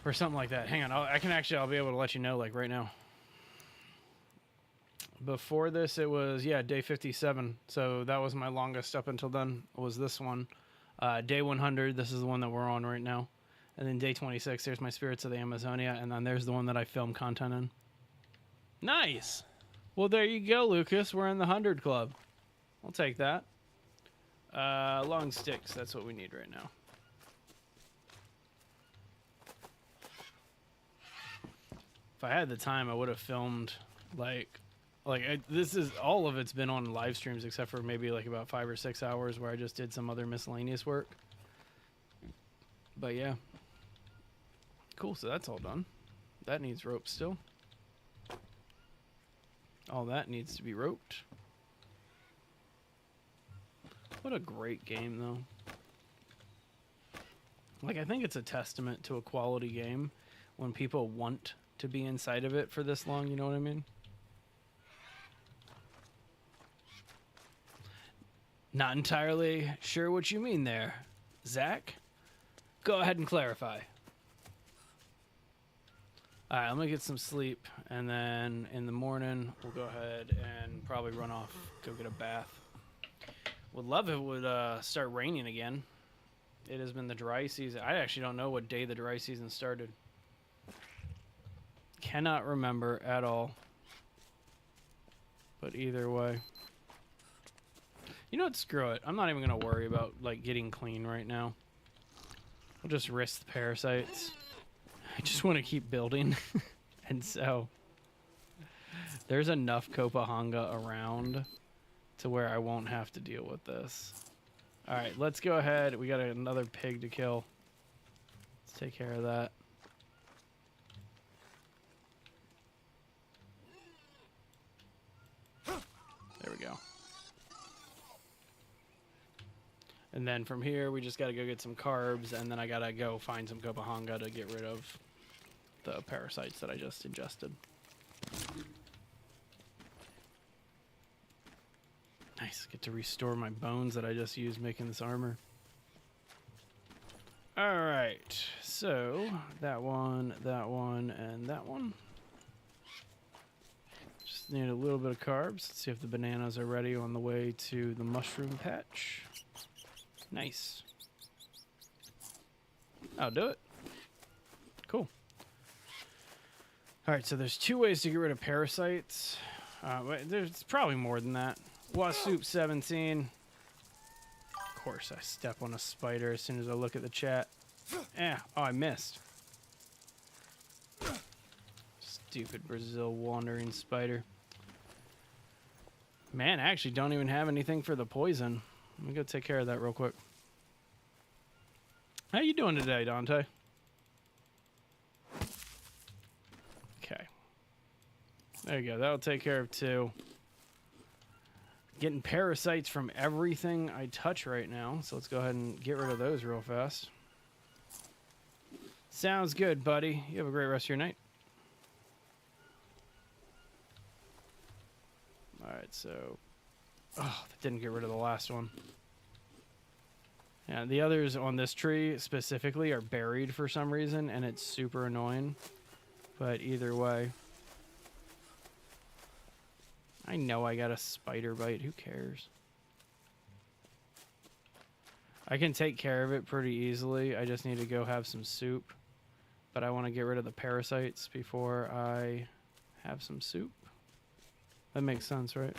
S2: Or something like that. Hang on, I'll be able to let you know, like, right now. Before this, it was, yeah, day 57. So that was my longest up until then, was this one. Day 100, this is the one that we're on right now. And then day 26, there's my Spirits of the Amazonia. And then there's the one that I film content in. Nice! Well, there you go, Lucas. We're in the 100 Club. I'll take that. Long sticks, that's what we need right now. If I had the time, I would have filmed, this is, all of it's been on live streams except for maybe like about 5 or 6 hours where I just did some other miscellaneous work. But yeah. Cool, so that's all done. That needs rope still. All that needs to be roped. What a great game, though. Like, I think it's a testament to a quality game when people want to be inside of it for this long, you know what I mean? Not entirely sure what you mean there, Zach. Go ahead and clarify. All right, I'm gonna get some sleep, and then in the morning we'll go ahead and probably run off, go get a bath. Would love if it would start raining again. It has been the dry season. I actually don't know what day the dry season started. Cannot remember at all. But either way. You know what? Screw it. I'm not even going to worry about, like, getting clean right now. I'll just risk the parasites. I just want to keep building. And so there's enough Copahanga around to where I won't have to deal with this. All right, let's go ahead. We got another pig to kill. Let's take care of that. There we go. And then from here, we just got to go get some carbs, and then I got to go find some Copahanga to get rid of the parasites that I just ingested. Nice, get to restore my bones that I just used making this armor. Alright, so that one, and that one. Just need a little bit of carbs. Let's see if the bananas are ready on the way to the mushroom patch. Nice. I'll do it. Cool. Alright, so there's 2 ways to get rid of parasites. There's probably more than that. Wasoup 17. Of course, I step on a spider as soon as I look at the chat. Oh, I missed. Stupid Brazil wandering spider. Man, I actually don't even have anything for the poison. Let me go take care of that real quick. How you doing today, Dante? Okay. There you go. That'll take care of 2. Getting parasites from everything I touch right now, so let's go ahead and get rid of those real fast. Sounds good, buddy. You have a great rest of your night. Alright, so... Oh, that didn't get rid of the last one. Yeah, the others on this tree specifically are buried for some reason, and it's super annoying. But either way... I know I got a spider bite. Who cares? I can take care of it pretty easily. I just need to go have some soup. but I want to get rid of the parasites before I have some soup. That makes sense, right?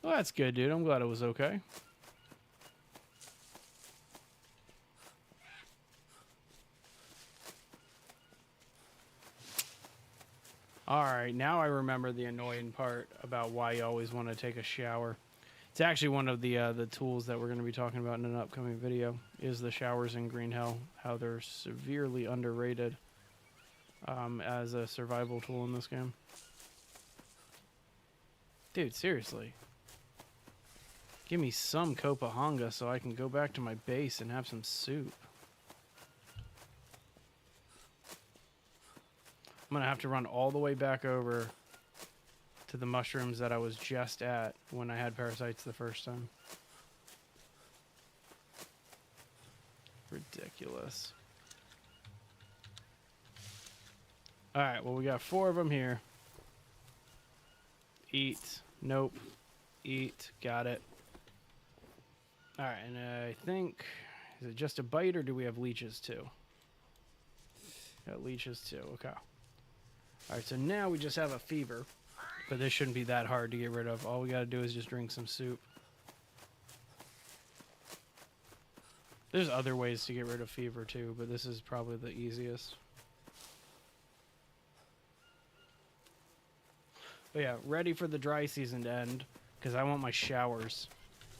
S2: Well, that's good, dude. I'm glad it was okay. Alright, now I remember the annoying part about why you always want to take a shower. It's actually one of the tools that we're going to be talking about in an upcoming video, is the showers in Green Hell, how they're severely underrated as a survival tool in this game. Dude, seriously. Give me some Copahonga so I can go back to my base and have some soup. I'm going to have to run all the way back over to the mushrooms that I was just at when I had parasites the first time. Ridiculous. Alright, well, we got 4 of them here. Eat. Nope. Eat. Got it. Alright, and I think... Is it just a bite, or do we have leeches too? Got leeches too. Okay. Alright, so now we just have a fever. But this shouldn't be that hard to get rid of. All we gotta do is just drink some soup. There's other ways to get rid of fever too, but this is probably the easiest. But yeah, ready for the dry season to end, because I want my showers.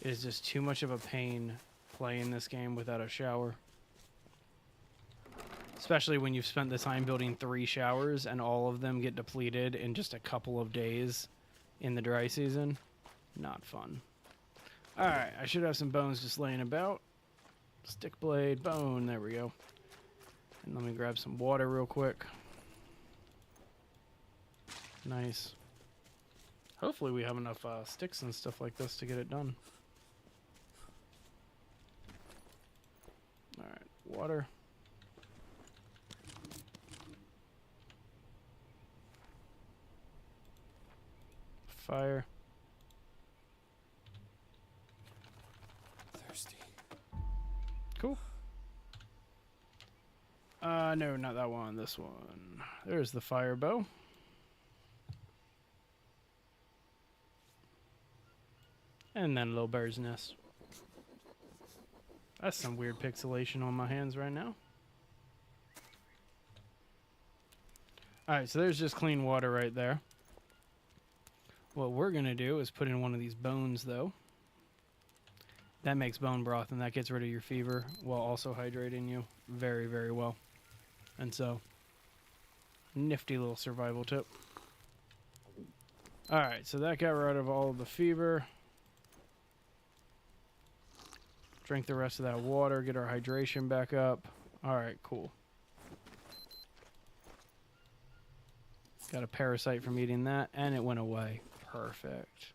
S2: It is just too much of a pain playing this game without a shower. Especially when you've spent the time building 3 showers and all of them get depleted in just a couple of days in the dry season. Not fun. Alright, I should have some bones just laying about. Stick blade, bone, there we go. And let me grab some water real quick. Nice. Hopefully we have enough sticks and stuff like this to get it done. Alright, water. Fire.
S3: Thirsty.
S2: Cool. No, not that one. This one. There's the fire bow. And then a little bird's nest. That's some weird pixelation on my hands right now. Alright, so there's just clean water right there. What we're going to do is put in one of these bones, though. That makes bone broth, and that gets rid of your fever while also hydrating you very, very well. And so, nifty little survival tip. Alright, so that got rid of all of the fever. Drink the rest of that water, get our hydration back up. Alright, cool. Got a parasite from eating that, and it went away. Perfect.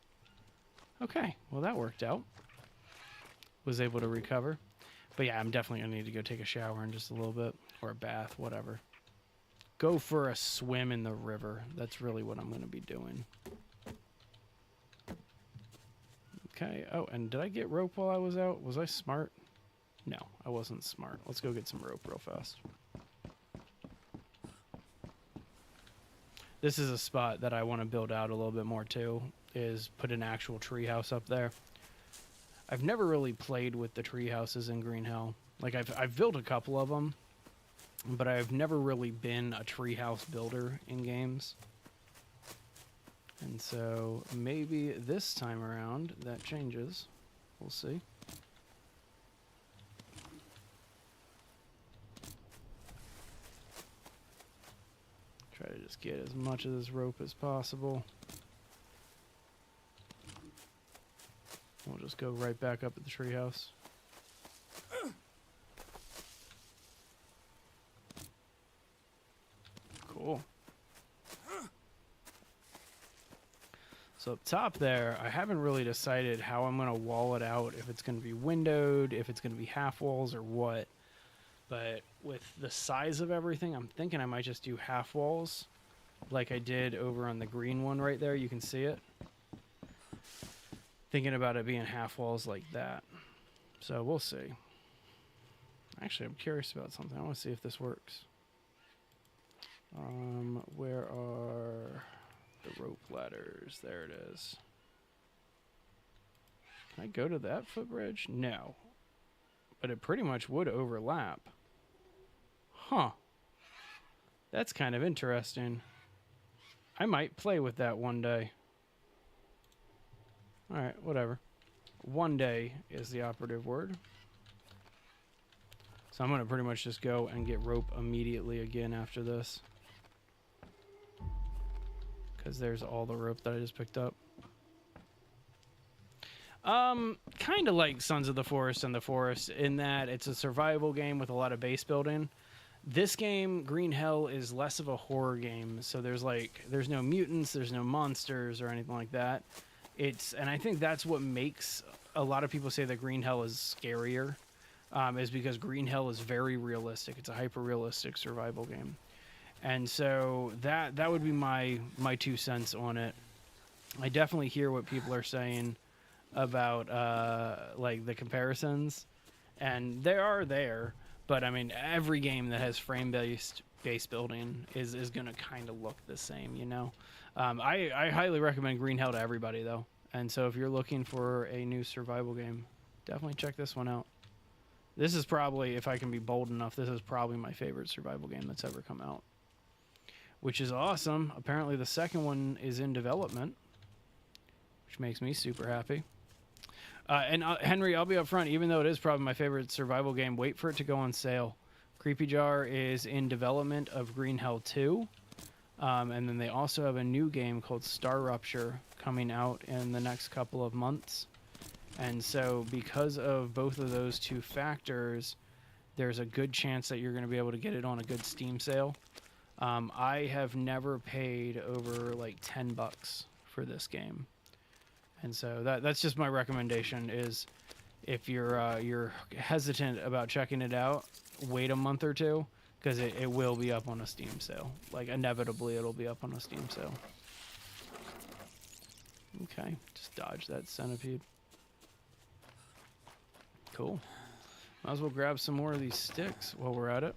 S2: Okay, well that worked out. Was able to recover. But yeah, I'm definitely going to need to go take a shower in just a little bit. Or a bath, whatever. Go for a swim in the river. That's really what I'm going to be doing. Okay, oh, and did I get rope while I was out? Was I smart? No, I wasn't smart. Let's go get some rope real fast. This is a spot that I want to build out a little bit more too, is put an actual tree house up there. I've never really played with the tree houses in Green Hell. Like, I've built a couple of them, but I've never really been a tree house builder in games. And so maybe this time around that changes. We'll see. Try to just get as much of this rope as possible. We'll just go right back up at the treehouse. Cool. So up top there, I haven't really decided how I'm going to wall it out, if it's going to be windowed, if it's going to be half walls or what. But with the size of everything, I'm thinking I might just do half walls like I did over on the green one right there. You can see it. Thinking about it being half walls like that. So we'll see. Actually, I'm curious about something. I want to see if this works. Where are the rope ladders? There it is. Can I go to that footbridge? No. But it pretty much would overlap. Huh. That's kind of interesting. I might play with that one day. Alright, whatever. One day is the operative word. So I'm going to pretty much just go and get rope immediately again after this. Because there's all the rope that I just picked up. Kind of like Sons of the Forest and the Forest in that it's a survival game with a lot of base building. This game, Green Hell, is less of a horror game. So there's no mutants, there's no monsters or anything like that. And I think that's what makes a lot of people say that Green Hell is scarier, is because Green Hell is very realistic. It's a hyper-realistic survival game. And so that would be my 2 cents on it. I definitely hear what people are saying about like the comparisons, and they are there. But I mean, every game that has frame-based base building is going to kind of look the same, you know. I highly recommend Green Hell to everybody, though. And so if you're looking for a new survival game, definitely check this one out. This is probably, if I can be bold enough, this is probably my favorite survival game that's ever come out. Which is awesome. Apparently the second one is in development, which makes me super happy. Henry, I'll be up front, even though it is probably my favorite survival game, wait for it to go on sale. Creepy Jar is in development of Green Hell 2. And then they also have a new game called Star Rupture coming out in the next couple of months. And so because of both of those two factors, there's a good chance that you're going to be able to get it on a good Steam sale. I have never paid over like $10 for this game. And so that's just my recommendation is if you're hesitant about checking it out, wait a month or two, because it will be up on a Steam sale. Like, inevitably, it'll be up on a Steam sale. Okay, just dodge that centipede. Cool. Might as well grab some more of these sticks while we're at it.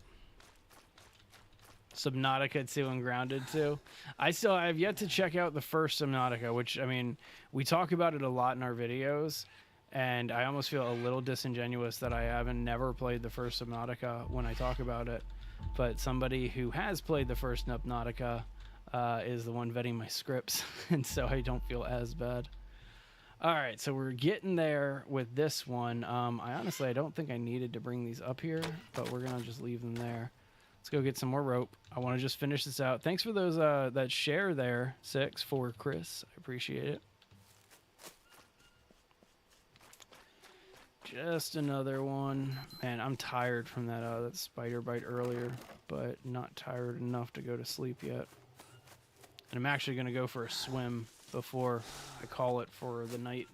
S2: Subnautica 2 and Grounded 2. I have yet to check out the first Subnautica, which, I mean, we talk about it a lot in our videos, and I almost feel a little disingenuous that I haven't never played the first Subnautica when I talk about it. But somebody who has played the first Subnautica is the one vetting my scripts, and so I don't feel as bad. All right, so we're getting there with this one. I don't think I needed to bring these up here, but we're going to just leave them there. Let's go get some more rope. I want to just finish this out. Thanks for those that share there, 6 for Chris. I appreciate it. Just another one. Man, I'm tired from that spider bite earlier, but not tired enough to go to sleep yet. And I'm actually going to go for a swim before I call it for the night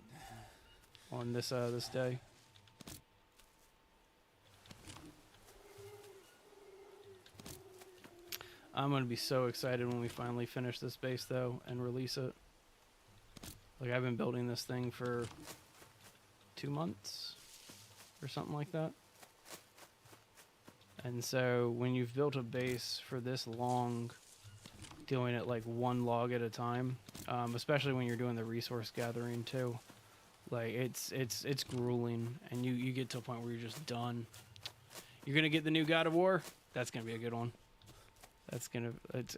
S2: on this day. I'm going to be so excited when we finally finish this base, though, and release it. Like, I've been building this thing for 2 months or something like that. And so when you've built a base for this long, doing it like one log at a time, especially when you're doing the resource gathering too, like it's grueling, and you get to a point where you're just done. You're gonna get the new God of War. That's gonna be a good one.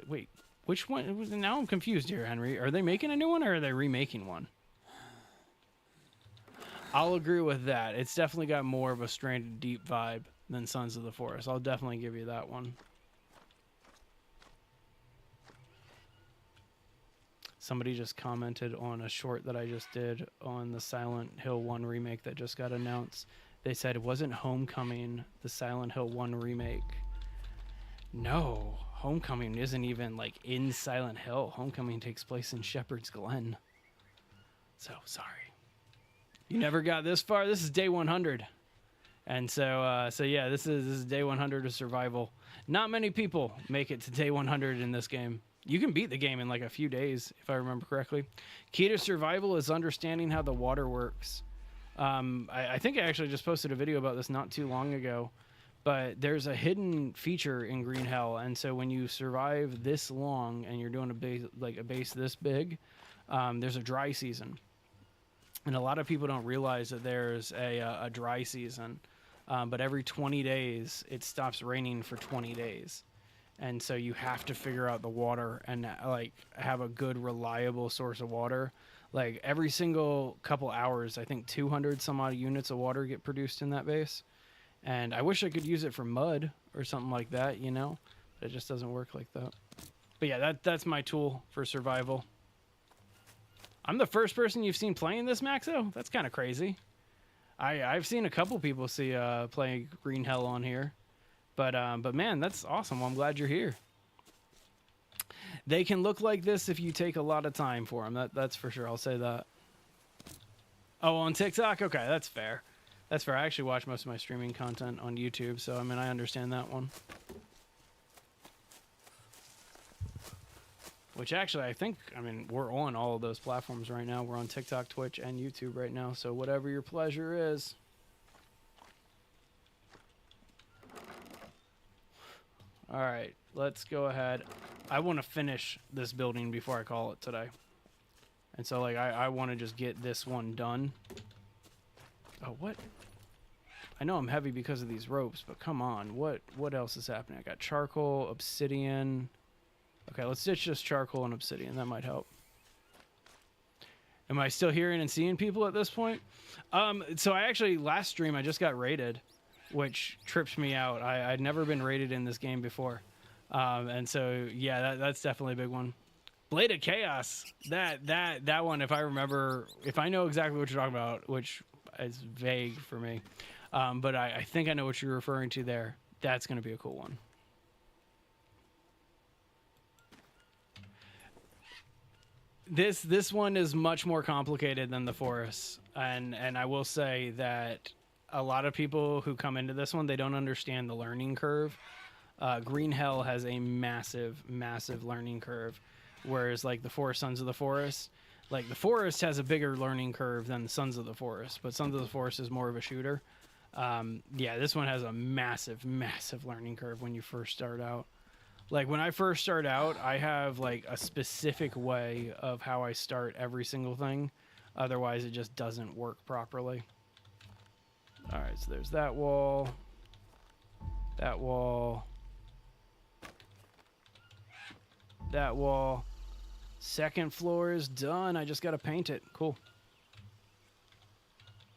S2: Wait, which one? Now I'm confused here, Henry. Are they making a new one or are they remaking one? I'll agree with that. It's definitely got more of a Stranded Deep vibe than Sons of the Forest. I'll definitely give you that one. Somebody just commented on a short that I just did on the Silent Hill 1 remake that just got announced. They said, wasn't Homecoming the Silent Hill 1 remake? No, Homecoming isn't even like in Silent Hill. Homecoming takes place in Shepherd's Glen. So, sorry. You never got this far? This is day 100. And so yeah, this is day 100 of survival. Not many people make it to day 100 in this game. You can beat the game in like a few days, if I remember correctly. Key to survival is understanding how the water works. I think I actually just posted a video about this not too long ago. But there's a hidden feature in Green Hell, and so when you survive this long and you're doing a base this big, there's a dry season, and a lot of people don't realize that there's a dry season. But every 20 days, it stops raining for 20 days. And so you have to figure out the water and like have a good, reliable source of water. Like every single couple hours, I think 200 some odd units of water get produced in that base. And I wish I could use it for mud or something like that, you know? But it just doesn't work like that. But yeah, that's my tool for survival. I'm the first person you've seen playing this, Maxo? That's kind of crazy. I've seen a couple people play Green Hell on here, but man, that's awesome. I'm glad you're here. They can look like this if you take a lot of time for them. That's for sure. I'll say that. Oh, on TikTok? Okay, that's fair. That's fair. I actually watch most of my streaming content on YouTube, so I mean I understand that one. Which actually, I mean, we're on all of those platforms right now. We're on TikTok, Twitch, and YouTube right now. So whatever your pleasure is. All right, let's go ahead. I want to finish this building before I call it today. And so, like, I want to just get this one done. Oh, what? I know I'm heavy because of these ropes, but come on. What else is happening? I got charcoal, obsidian. Okay, let's ditch just charcoal and obsidian. That might help. Am I still hearing and seeing people at this point? So I actually, last stream, I just got raided, which trips me out. I'd never been raided in this game before. And so, yeah, that's definitely a big one. Blade of Chaos. That one, if I remember, if I know exactly what you're talking about, which is vague for me, but I think I know what you're referring to there. That's going to be a cool one. This one is much more complicated than the forest, and I will say that a lot of people who come into this one, they don't understand the learning curve. Green Hell has a massive learning curve, whereas like the four Sons of the Forest, like the Forest has a bigger learning curve than the Sons of the Forest, but Sons of the Forest is more of a shooter. Yeah, this one has a massive learning curve when you first start out. Like when I first start out, I have like a specific way of how I start every single thing. Otherwise, it just doesn't work properly. All right, so there's that wall. That wall. That wall. Second floor is done. I just got to paint it. Cool.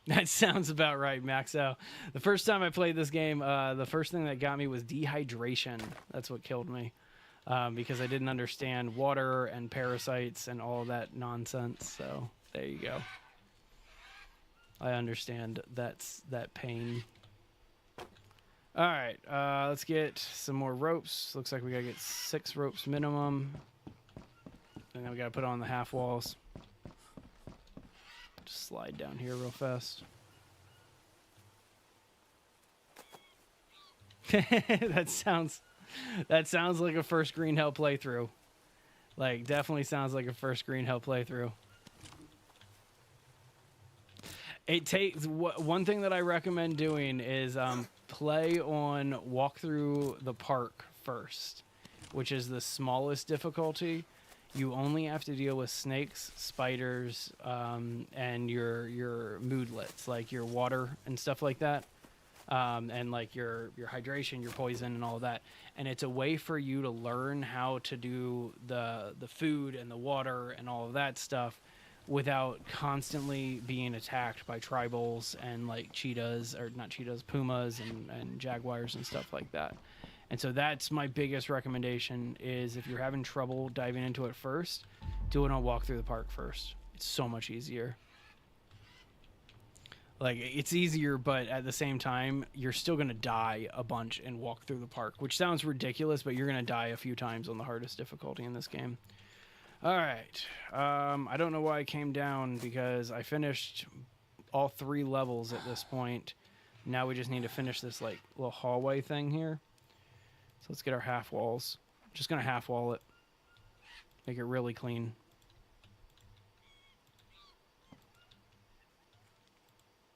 S2: That sounds about right, Maxo. The first time I played this game, the first thing that got me was dehydration. That's what killed me, because I didn't understand water and parasites and all that nonsense. So there you go. I understand that pain. All right, let's get some more ropes. Looks like we gotta get 6 ropes minimum, and then we gotta put on the half walls. Just slide down here real fast. that sounds like a first Green Hell playthrough. Like definitely sounds like a first Green Hell playthrough. It takes one thing that I recommend doing is play on Walk Through the Park first, which is the smallest difficulty. You only have to deal with snakes, spiders, and your moodlets, like your water and stuff like that, and like your hydration, your poison, and all of that. And it's a way for you to learn how to do the food and the water and all of that stuff without constantly being attacked by tribals and like cheetahs, or not cheetahs, pumas and jaguars and stuff like that. And so that's my biggest recommendation is if you're having trouble diving into it first, do it on Walk Through the Park first. It's so much easier. Like, it's easier, but at the same time, you're still going to die a bunch in Walk Through the Park, which sounds ridiculous, but you're going to die a few times on the hardest difficulty in this game. All right. I don't know why I came down, because I finished all 3 levels at this point. Now we just need to finish this, like, little hallway thing here. So let's get our half walls. Just going to half wall it. Make it really clean.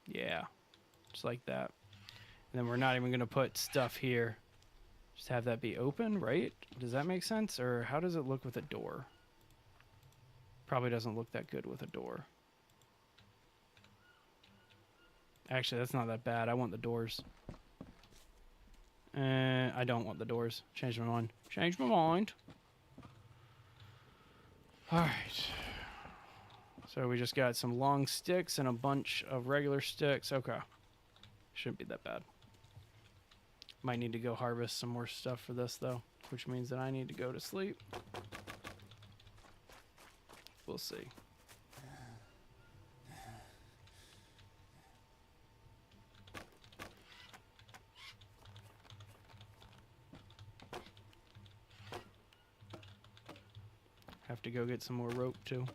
S2: Yeah. Just like that. And then we're not even going to put stuff here. Just have that be open, right? Does that make sense? Or how does it look with a door? Probably doesn't look that good with a door. Actually, that's not that bad. I want the doors. I don't want the doors. Change my mind. Change my mind. Alright. So we just got some long sticks and a bunch of regular sticks. Okay. Shouldn't be that bad. Might need to go harvest some more stuff for this, though. Which means that I need to go to sleep. We'll see. Have to go get some more rope, too.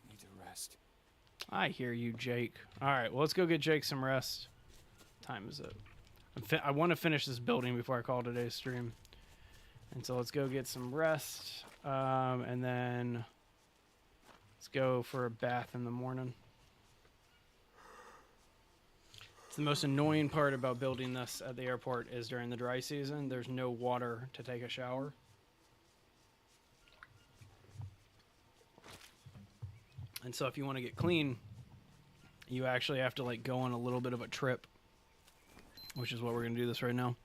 S3: Need to rest.
S2: I hear you, Jake. All right, well, let's go get Jake some rest. Time is up. I want to finish this building before I call today's stream. And so let's go get some rest. And then let's go for a bath in the morning. It's the most annoying part about building this at the airport is during the dry season, there's no water to take a shower. And so if you want to get clean, you actually have to like go on a little bit of a trip, which is what we're going to do this right now.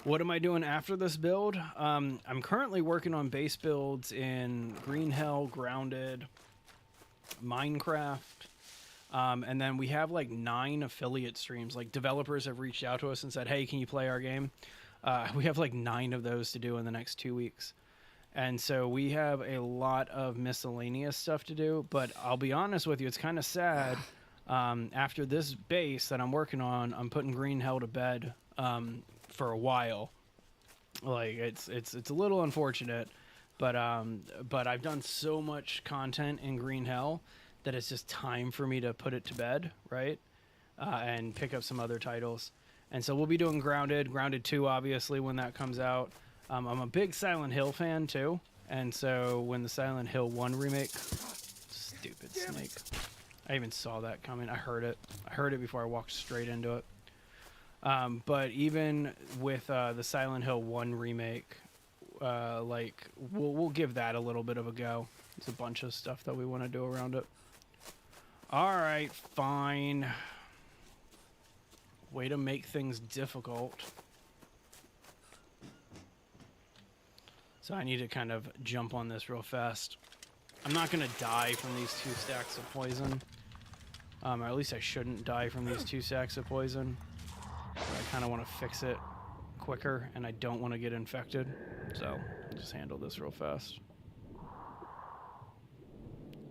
S2: What am I doing after this build? I'm currently working on base builds in Green Hell, Grounded, Minecraft. And then we have like 9 affiliate streams. Like developers have reached out to us and said, hey, can you play our game? We have like 9 of those to do in the next 2 weeks. And so we have a lot of miscellaneous stuff to do. But I'll be honest with you, it's kind of sad. After this base that I'm working on, I'm putting Green Hell to bed for a while. Like it's a little unfortunate, but I've done so much content in Green Hell that it's just time for me to put it to bed, right? And pick up some other titles. And so we'll be doing Grounded 2, obviously, when that comes out. I'm a big Silent Hill fan, too. And so when the Silent Hill 1 remake... Stupid snake. I even saw that coming. I heard it. I heard it before I walked straight into it. But even with the Silent Hill 1 remake, like, we'll give that a little bit of a go. There's a bunch of stuff that we want to do around it. Alright, fine. Way to make things difficult. So I need to kind of jump on this real fast. I'm not going to die from these 2 stacks of poison. Or at least I shouldn't die from these 2 stacks of poison. But I kind of want to fix it quicker, and I don't want to get infected. So just handle this real fast.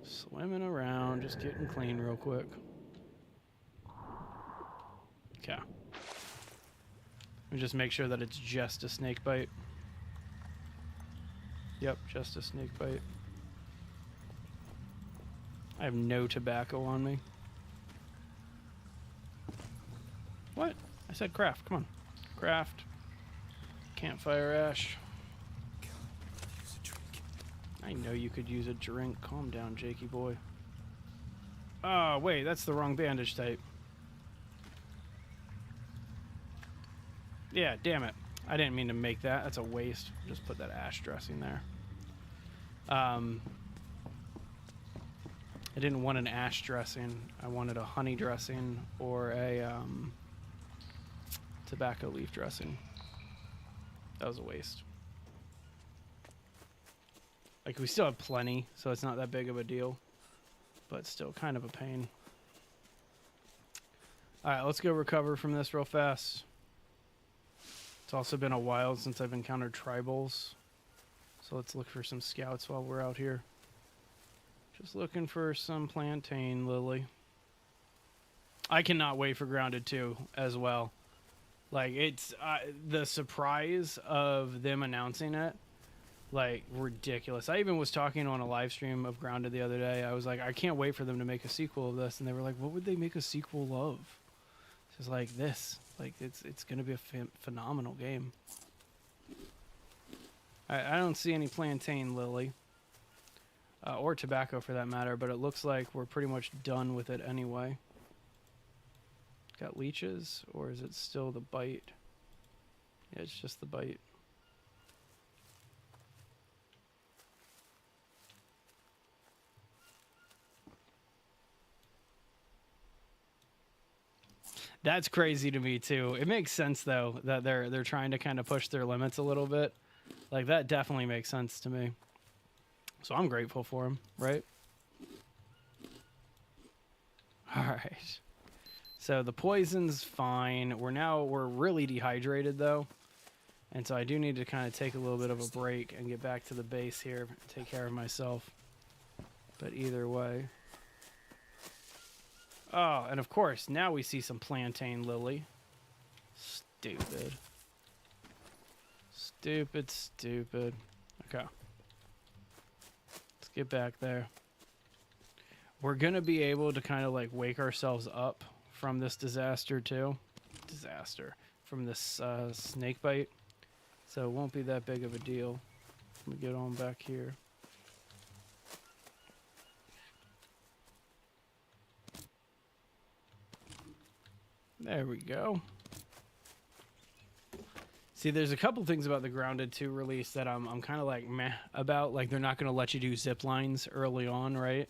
S2: Swimming around, just getting clean real quick. Okay. Let me just make sure that it's just a snake bite. Yep, just a snake bite. I have no tobacco on me. What? I said craft, come on. Craft. Campfire ash.
S3: Use a drink.
S2: I know you could use a drink. Calm down, Jakey boy. Oh, wait, that's the wrong bandage type. Yeah, damn it. I didn't mean to make that. That's a waste. Just put that ash dressing there. I didn't want an ash dressing. I wanted a honey dressing or a tobacco leaf dressing. That was a waste. Like, we still have plenty, so it's not that big of a deal. But still kind of a pain. Alright, let's go recover from this real fast. It's also been a while since I've encountered tribals. So let's look for some scouts while we're out here. Just looking for some plantain lily. I cannot wait for Grounded 2 as well. Like, it's the surprise of them announcing it. Like, ridiculous. I even was talking on a live stream of Grounded the other day. I was like, I can't wait for them to make a sequel of this. And they were like, what would they make a sequel of? It's just like this. Like, it's going to be a phenomenal game. I don't see any plantain lily. Or tobacco for that matter, but it looks like we're pretty much done with it anyway. got leeches, or is it still the bite? Yeah, it's just the bite. That's crazy to me too. It makes sense though that they're trying to kind of push their limits a little bit. Like that definitely makes sense to me. So I'm grateful for them, right? All right. So the poison's fine. We're really dehydrated though. And so I do need to kind of take a little bit of a break and get back to the base here, take care of myself. But either way. Oh, and of course, now we see some plantain lily. Stupid. Stupid, stupid. Okay. Let's get back there. We're going to be able to kind of like wake ourselves up from this disaster too. From this snake bite. So it won't be that big of a deal. Let me get on back here. There we go. See, there's a couple things about the Grounded 2 release that I'm kind of like meh about. Like, they're not going to let you do zip lines early on, right?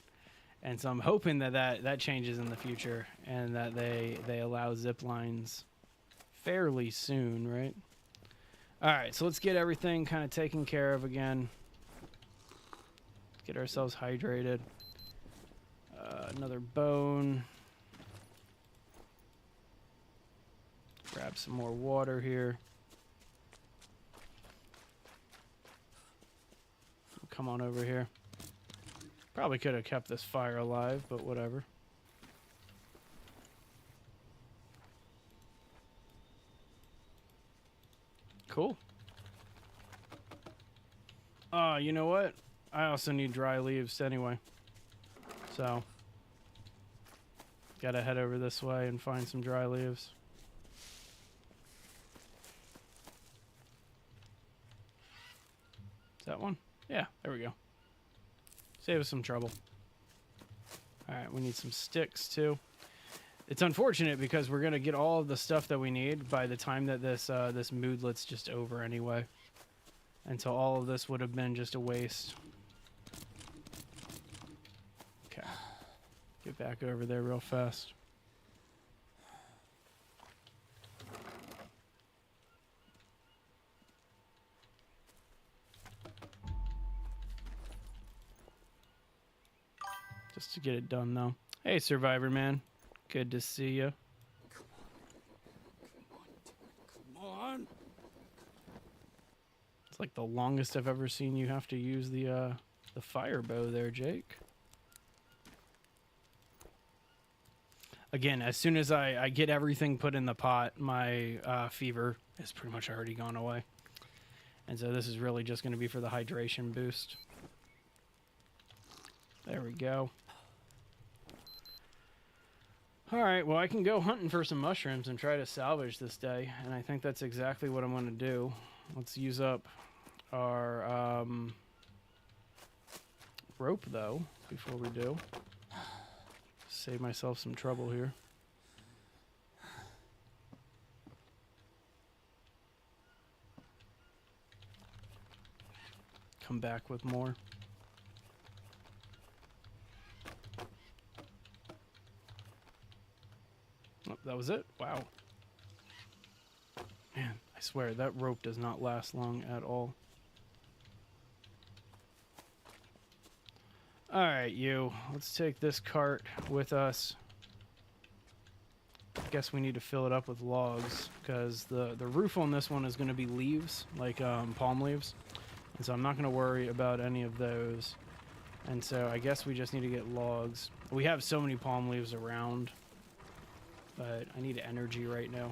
S2: And so I'm hoping that changes in the future and that they allow zip lines fairly soon, right? All right, so let's get everything kind of taken care of again. Get ourselves hydrated. Another bone. Grab some more water here. Come on over here. Probably could have kept this fire alive, but whatever. Cool. You know what? I also need dry leaves anyway. So, gotta head over this way and find some dry leaves. Is that one? Yeah, there we go. Save us some trouble. Alright, we need some sticks too. It's unfortunate because we're gonna get all of the stuff that we need by the time that this this moodlet's just over anyway. And so all of this would have been just a waste. Okay. Get back over there real fast. Just to get it done though. Hey, Survivor Man. Good to see you.
S3: Come on.
S2: It's like the longest I've ever seen you have to use the fire bow there, Jake. Again, as soon as I get everything put in the pot, my fever is pretty much already gone away. And so this is really just going to be for the hydration boost. There we go. Alright, well I can go hunting for some mushrooms and try to salvage this day. And I think that's exactly what I'm going to do. Let's use up our rope though, before we do. Save myself some trouble here. Come back with more. Oh, that was it? Wow. Man, I swear, that rope does not last long at all. Alright, you. Let's take this cart with us. I guess we need to fill it up with logs, because the roof on this one is going to be leaves, like palm leaves. And so I'm not going to worry about any of those. And so I guess we just need to get logs. We have so many palm leaves around. But I need energy right now.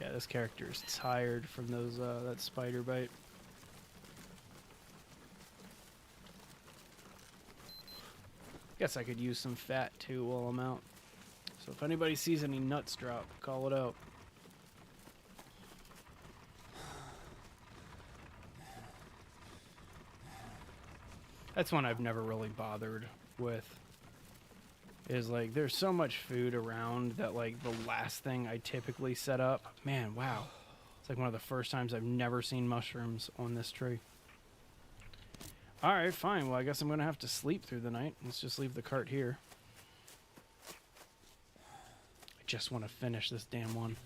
S2: Yeah, this character is tired from those that spider bite. Guess I could use some fat too while I'm out. So if anybody sees any nuts drop, call it out. That's one I've never really bothered with. Is like there's so much food around that like the last thing I typically set up. Man, wow. It's like one of the first times I've never seen mushrooms on this tree. Alright, fine. Well, I guess I'm going to have to sleep through the night. Let's just leave the cart here. I just want to finish this damn one.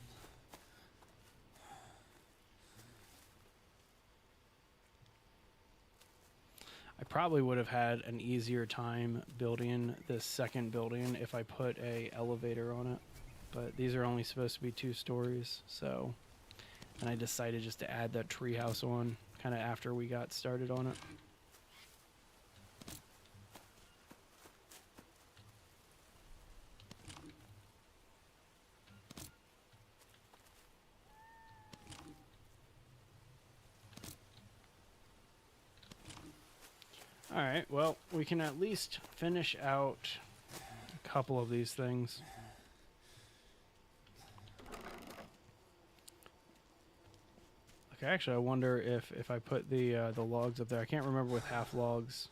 S2: I probably would have had an easier time building this second building if I put a elevator on it. But these are only supposed to be 2 stories, so... And I decided just to add that treehouse on kind of after we got started on it. Alright, well, we can at least finish out a couple of these things. Okay, actually, I wonder if I put the logs up there. I can't remember with half logs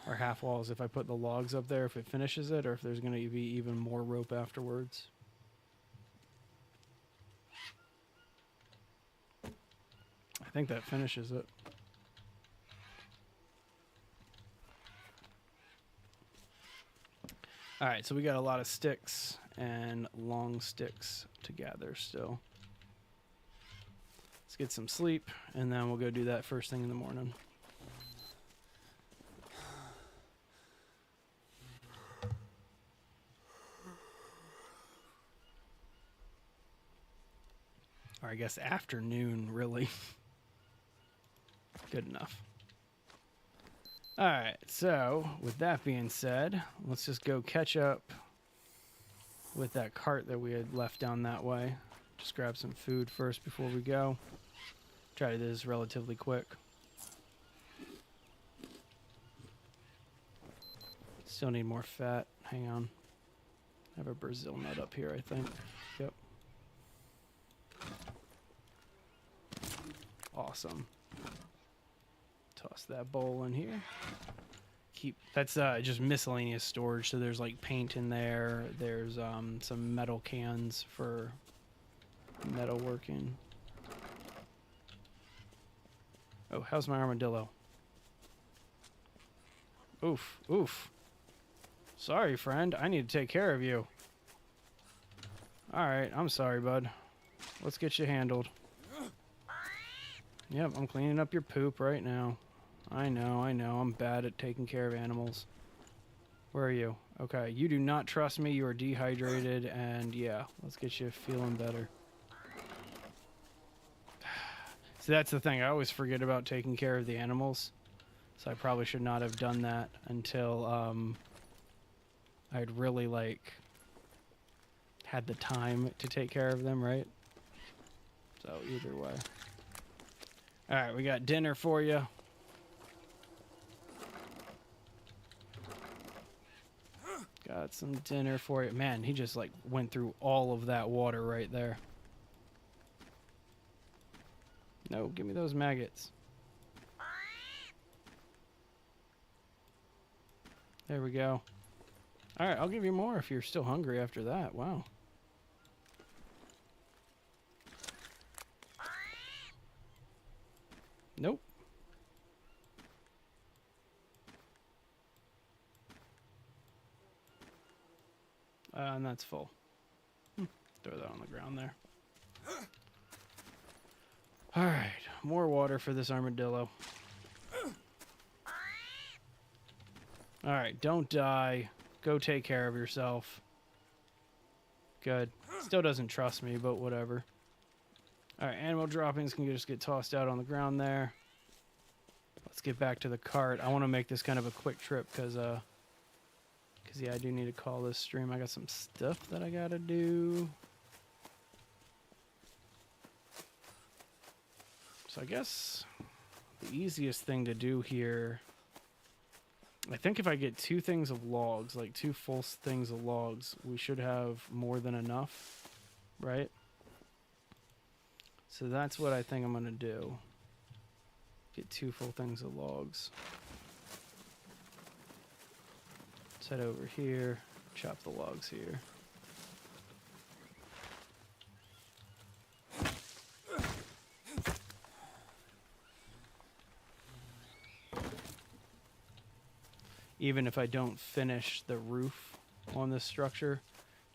S2: or half walls. If I put the logs up there, if it finishes it, or if there's going to be even more rope afterwards. I think that finishes it. Alright, so we got a lot of sticks and long sticks to gather still. Let's get some sleep, and then we'll go do that first thing in the morning. Or I guess afternoon, really. Good enough. Alright, so with that being said, let's just go catch up with that cart that we had left down that way. Just grab some food first before we go. Try to do this relatively quick. Still need more fat. Hang on. I have a Brazil nut up here, I think. Yep. Awesome. Toss that bowl in here. That's just miscellaneous storage. So there's like paint in there. There's some metal cans for metalworking. Oh, how's my armadillo? Oof, oof. Sorry, friend. I need to take care of you. Alright, I'm sorry, bud. Let's get you handled. Yep, I'm cleaning up your poop right now. I know. I'm bad at taking care of animals. Where are you? Okay, you do not trust me. You are dehydrated, and yeah, let's get you feeling better. See, that's the thing. I always forget about taking care of the animals. So I probably should not have done that until I'd really, like, had the time to take care of them, right? So either way. Alright, we got dinner for you. Got some dinner for you. Man, he just like went through all of that water right there. No, give me those maggots. There we go. Alright, I'll give you more if you're still hungry after that. Wow. Nope. And that's full. Throw that on the ground there. Alright, more water for this armadillo. Alright, don't die. Go take care of yourself. Good. Still doesn't trust me, but whatever. Alright, animal droppings can just get tossed out on the ground there. Let's get back to the cart. I want to make this kind of a quick trip because yeah, I do need to call this stream. I got some stuff that I gotta do. So I guess the easiest thing to do here, I think if I get 2 things of logs, like 2 full things of logs, we should have more than enough, right? So that's what I think I'm gonna do. Get 2 full things of logs. Let's head over here, chop the logs here. Even if I don't finish the roof on this structure,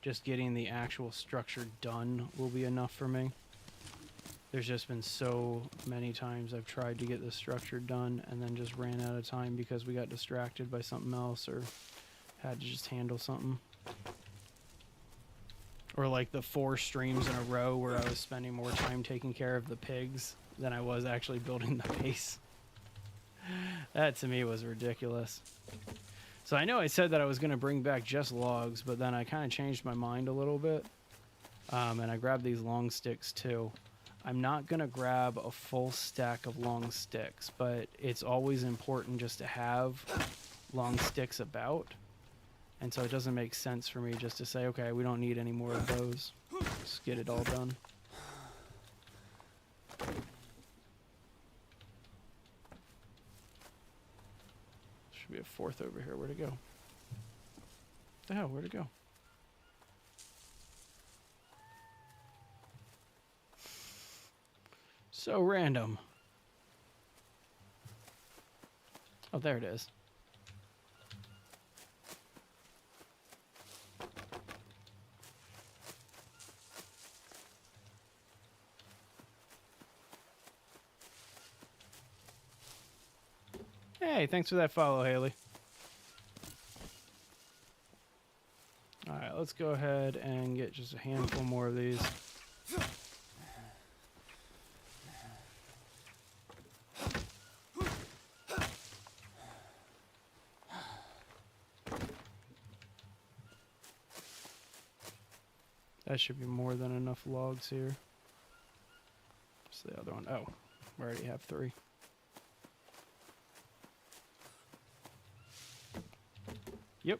S2: just getting the actual structure done will be enough for me. There's just been so many times I've tried to get this structure done and then just ran out of time because we got distracted by something else or had to just handle something. Or like the 4 streams in a row where I was spending more time taking care of the pigs than I was actually building the base. That to me was ridiculous. So I know I said that I was going to bring back just logs, but then I kind of changed my mind a little bit. And I grabbed these long sticks too. I'm not going to grab a full stack of long sticks, but it's always important just to have long sticks about. And so it doesn't make sense for me just to say, okay, we don't need any more of those. Just get it all done. Should be a 4th over here. Where'd it go? What the hell? Where'd it go? So random. Oh, there it is. Hey, thanks for that follow, Haley. All right, let's go ahead and get just a handful more of these. That should be more than enough logs here. What's the other one? Oh, we already have 3. Yep.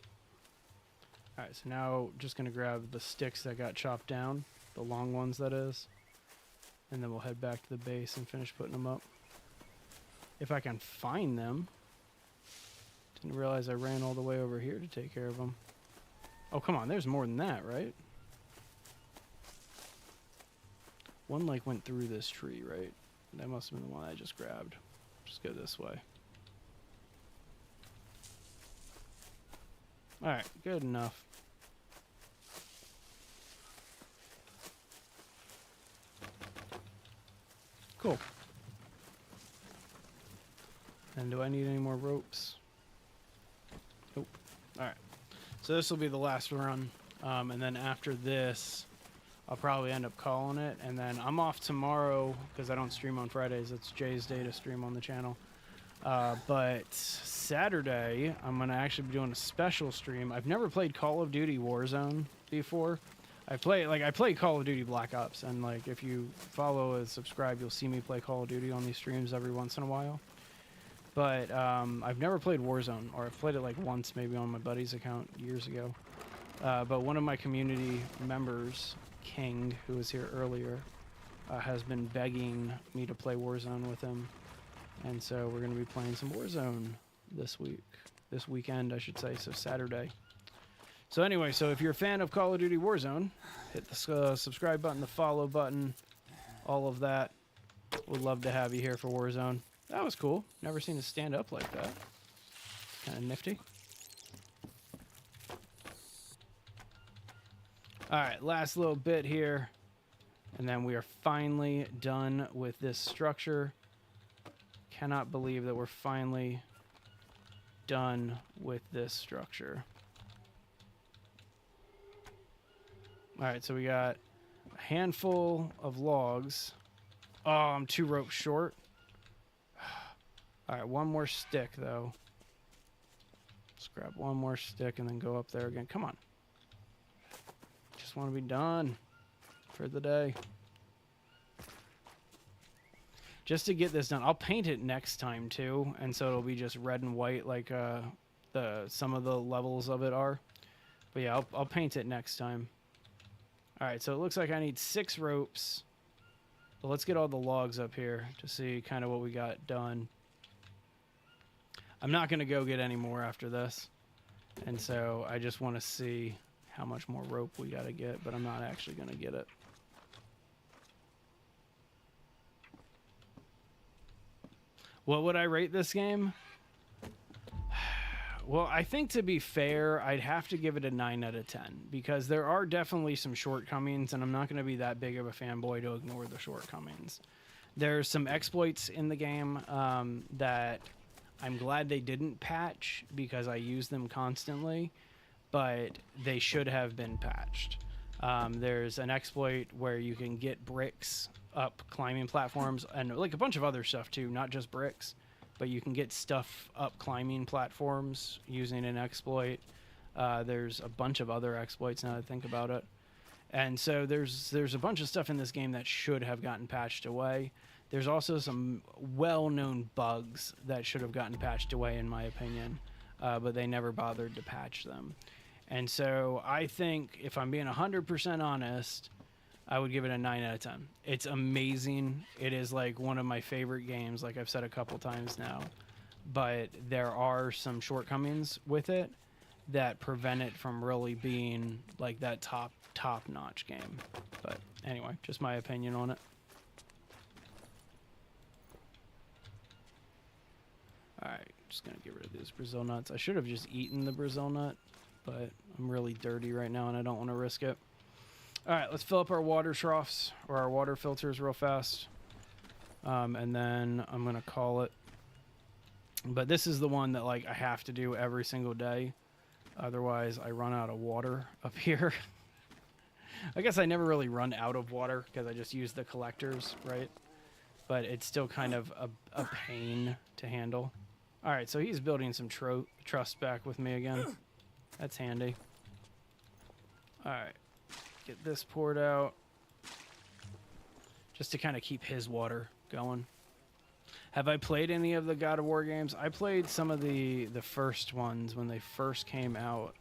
S2: Alright, so now just going to grab the sticks that got chopped down, the long ones that is, and then we'll head back to the base and finish putting them up. If I can find them. Didn't realize I ran all the way over here to take care of them. Oh, come on, there's more than that, right? One like went through this tree, right? That must have been the one I just grabbed. Just go this way. Alright, good enough. Cool. And do I need any more ropes? Nope. Alright. So this will be the last run. And then after this, I'll probably end up calling it. And then I'm off tomorrow because I don't stream on Fridays. It's Jay's day to stream on the channel. But Saturday, I'm going to actually be doing a special stream. I've never played Call of Duty Warzone before. I play Call of Duty Black Ops, and like if you follow and subscribe, you'll see me play Call of Duty on these streams every once in a while. But I've never played Warzone, or I've played it like once maybe on my buddy's account years ago. But one of my community members, King, who was here earlier, has been begging me to play Warzone with him. And so we're going to be playing some Warzone this weekend, I should say, so Saturday. So anyway, so if you're a fan of Call of Duty Warzone, hit the subscribe button, the follow button, all of that. Would love to have you here for Warzone. That was cool. Never seen it stand up like that. Kind of nifty. All right, last little bit here. And then we are finally done with this structure. Cannot believe that we're finally done with this structure. All right, so we got a handful of logs. Oh, I'm 2 ropes short. All right, 1 more stick though. Let's grab 1 more stick and then go up there again. Come on. Just want to be done for the day. Just to get this done. I'll paint it next time too, and so it'll be just red and white like some of the levels of it are. But yeah, I'll paint it next time. All right, so it looks like I need 6 ropes. But let's get all the logs up here to see kind of what we got done. I'm not going to go get any more after this. And so I just want to see how much more rope we got to get, but I'm not actually going to get it. What would I rate this game? Well, I think to be fair, I'd have to give it a 9 out of 10 because there are definitely some shortcomings, and I'm not going to be that big of a fanboy to ignore the shortcomings. There's some exploits in the game that I'm glad they didn't patch because I use them constantly, but they should have been patched. There's an exploit where you can get bricks up climbing platforms and like a bunch of other stuff too, not just bricks, but you can get stuff up climbing platforms using an exploit. There's a bunch of other exploits now that I think about it. And so there's a bunch of stuff in this game that should have gotten patched away. There's also some well-known bugs that should have gotten patched away, in my opinion, but they never bothered to patch them. And so I think, if I'm being 100% honest, I would give it a 9 out of 10. It's amazing. It is like one of my favorite games, like I've said a couple times now. But there are some shortcomings with it that prevent it from really being like that top-notch game. But anyway, just my opinion on it. Alright, just going to get rid of these Brazil nuts. I should have just eaten the Brazil nut, but I'm really dirty right now and I don't want to risk it. Alright, let's fill up our water troughs, or our water filters real fast. And then I'm going to call it. But this is the one that like I have to do every single day. Otherwise, I run out of water up here. I guess I never really run out of water because I just use the collectors, right? But it's still kind of a pain to handle. Alright, so he's building some trust back with me again. That's handy. Alright. Get this poured out. Just to kind of keep his water going. Have I played any of the God of War games? I played some of the first ones when they first came out.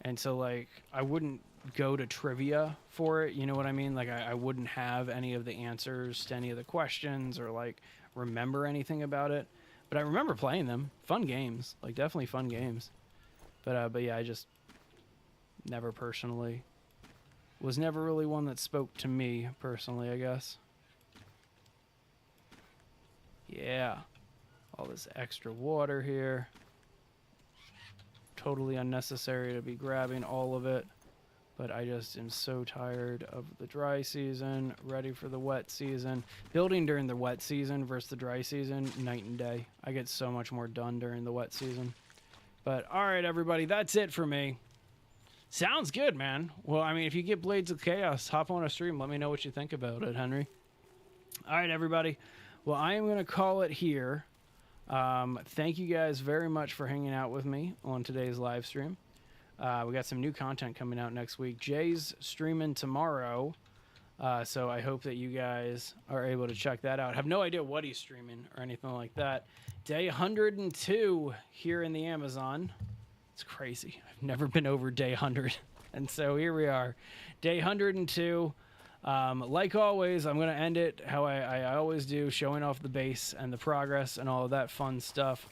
S2: And so, like, I wouldn't go to trivia for it, you know what I mean? Like, I wouldn't have any of the answers to any of the questions or, like, remember anything about it. But I remember playing them. Fun games. Like, definitely fun games. But yeah, I just never personally... was never really one that spoke to me personally, I guess. Yeah. All this extra water here. Totally unnecessary to be grabbing all of it. But I just am so tired of the dry season, ready for the wet season. Building during the wet season versus the dry season, night and day. I get so much more done during the wet season. But alright, everybody, that's it for me. Sounds good, man. Well, I mean, if you get Blades of Chaos, hop on a stream. Let me know what you think about it, Henry. All right, everybody. Well, I am going to call it here. Thank you guys very much for hanging out with me on today's live stream. We got some new content coming out next week. Jay's streaming tomorrow, so I hope that you guys are able to check that out. I have no idea what he's streaming or anything like that. Day 102 here in the Amazon. It's crazy. I've never been over day 100. And so here we are. Day 102. Like always, I'm going to end it how I always do, showing off the base and the progress and all of that fun stuff.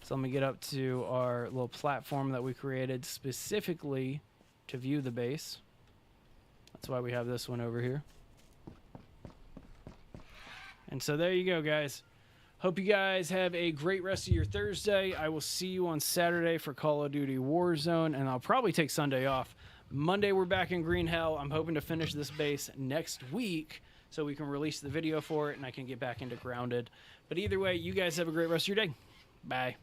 S2: So let me get up to our little platform that we created specifically to view the base. That's why we have this one over here. And so there you go, guys. Hope you guys have a great rest of your Thursday. I will see you on Saturday for Call of Duty Warzone, and I'll probably take Sunday off. Monday, we're back in Green Hell. I'm hoping to finish this base next week so we can release the video for it and I can get back into Grounded. But either way, you guys have a great rest of your day. Bye.